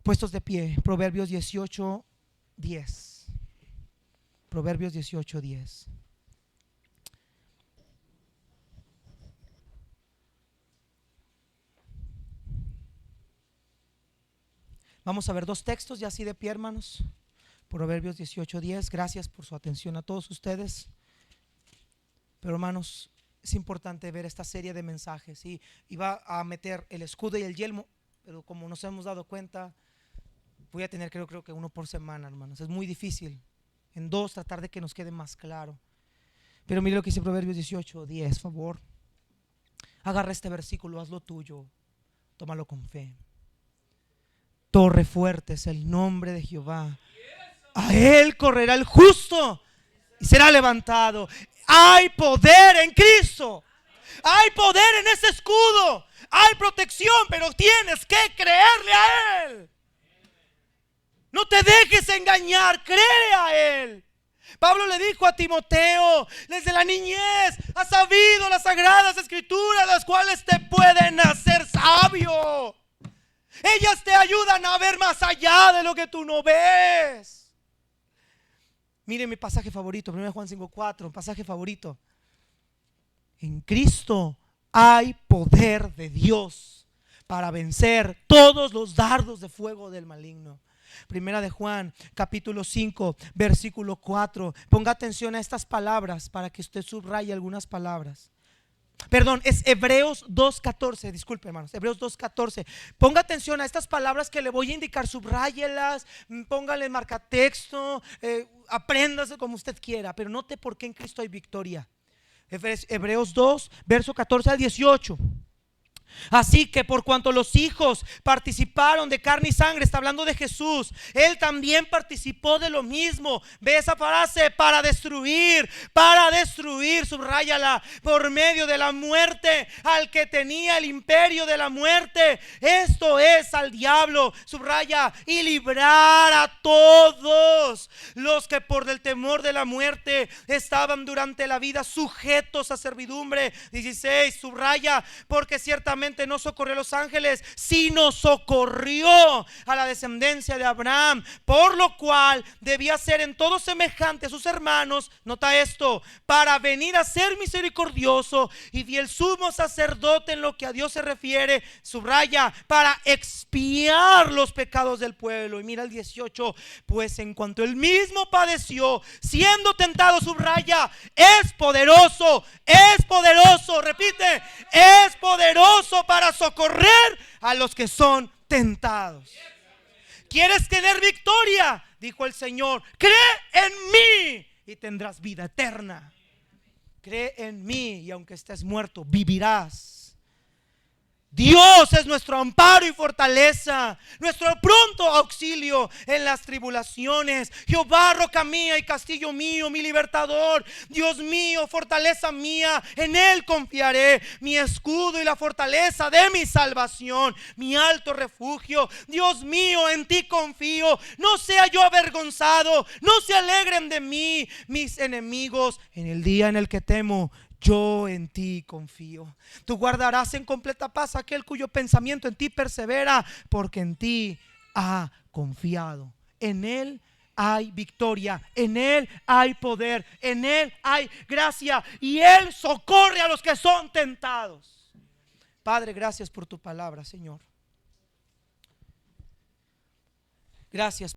Speaker 1: Puestos de pie, Proverbios 18:10. Proverbios 18:10. Vamos a ver dos textos ya así de pie, hermanos. Proverbios 18:10. Gracias por su atención a todos ustedes. Pero hermanos, es importante ver esta serie de mensajes. Y iba a meter el escudo y el yelmo, pero como nos hemos dado cuenta, voy a tener creo que uno por semana, hermanos. Es muy difícil en dos tratar de que nos quede más claro. Pero mire lo que dice Proverbios 18:10, favor. Agarra este versículo, hazlo tuyo, tómalo con fe. Torre fuerte es el nombre de Jehová. A él correrá el justo y será levantado. Hay poder en Cristo. Hay poder en ese escudo. Hay protección, pero tienes que creerle a Él. No te dejes engañar, cree a Él. Pablo le dijo a Timoteo: desde la niñez has sabido las sagradas escrituras, las cuales te pueden hacer sabio. Ellas te ayudan a ver más allá de lo que tú no ves. Mire mi pasaje favorito, 1 Juan 5:4, pasaje favorito. En Cristo hay poder de Dios para vencer todos los dardos de fuego del maligno. Primera de Juan, capítulo 5, versículo 4. Ponga atención a estas palabras para que usted subraye algunas palabras. Perdón, es Hebreos 2:14. Disculpe, hermanos, Hebreos 2:14. Ponga atención a estas palabras que le voy a indicar. Subráyelas, póngale marcatexto, apréndase como usted quiera, pero note por qué en Cristo hay victoria. Hebreos 2, verso 14 al 18. Así que por cuanto los hijos participaron de carne y sangre, está hablando de Jesús, Él también participó de lo mismo. Ve esa frase: para destruir, subráyala, por medio de la muerte al que tenía el imperio de la muerte, esto es al diablo, subraya, y librar a todos los que por el temor de la muerte estaban durante la vida sujetos a servidumbre. 16, subraya, porque ciertamente no socorrió a los ángeles, sino socorrió a la descendencia de Abraham, por lo cual debía ser en todo semejante a sus hermanos. Nota esto: para venir a ser misericordioso y fiel sumo sacerdote en lo que a Dios se refiere, subraya, para expiar los pecados del pueblo. Y mira el 18: pues en cuanto él mismo padeció siendo tentado, subraya, es poderoso, repite, es poderoso para socorrer a los que son tentados. ¿Quieres tener victoria? Dijo el Señor: cree en mí y tendrás vida eterna. Cree en mí y aunque estés muerto, vivirás. Dios es nuestro amparo y fortaleza, nuestro pronto auxilio en las tribulaciones. Jehová, roca mía y castillo mío, mi libertador. Dios mío, fortaleza mía, en Él confiaré. Mi escudo y la fortaleza de mi salvación, mi alto refugio. Dios mío, en ti confío. No sea yo avergonzado, no se alegren de mí mis enemigos. En el día en el que temo, yo en ti confío. Tú guardarás en completa paz aquel cuyo pensamiento en ti persevera, porque en ti ha confiado. En Él hay victoria, en Él hay poder, en Él hay gracia, y Él socorre a los que son tentados. Padre, gracias por tu palabra, Señor. Gracias.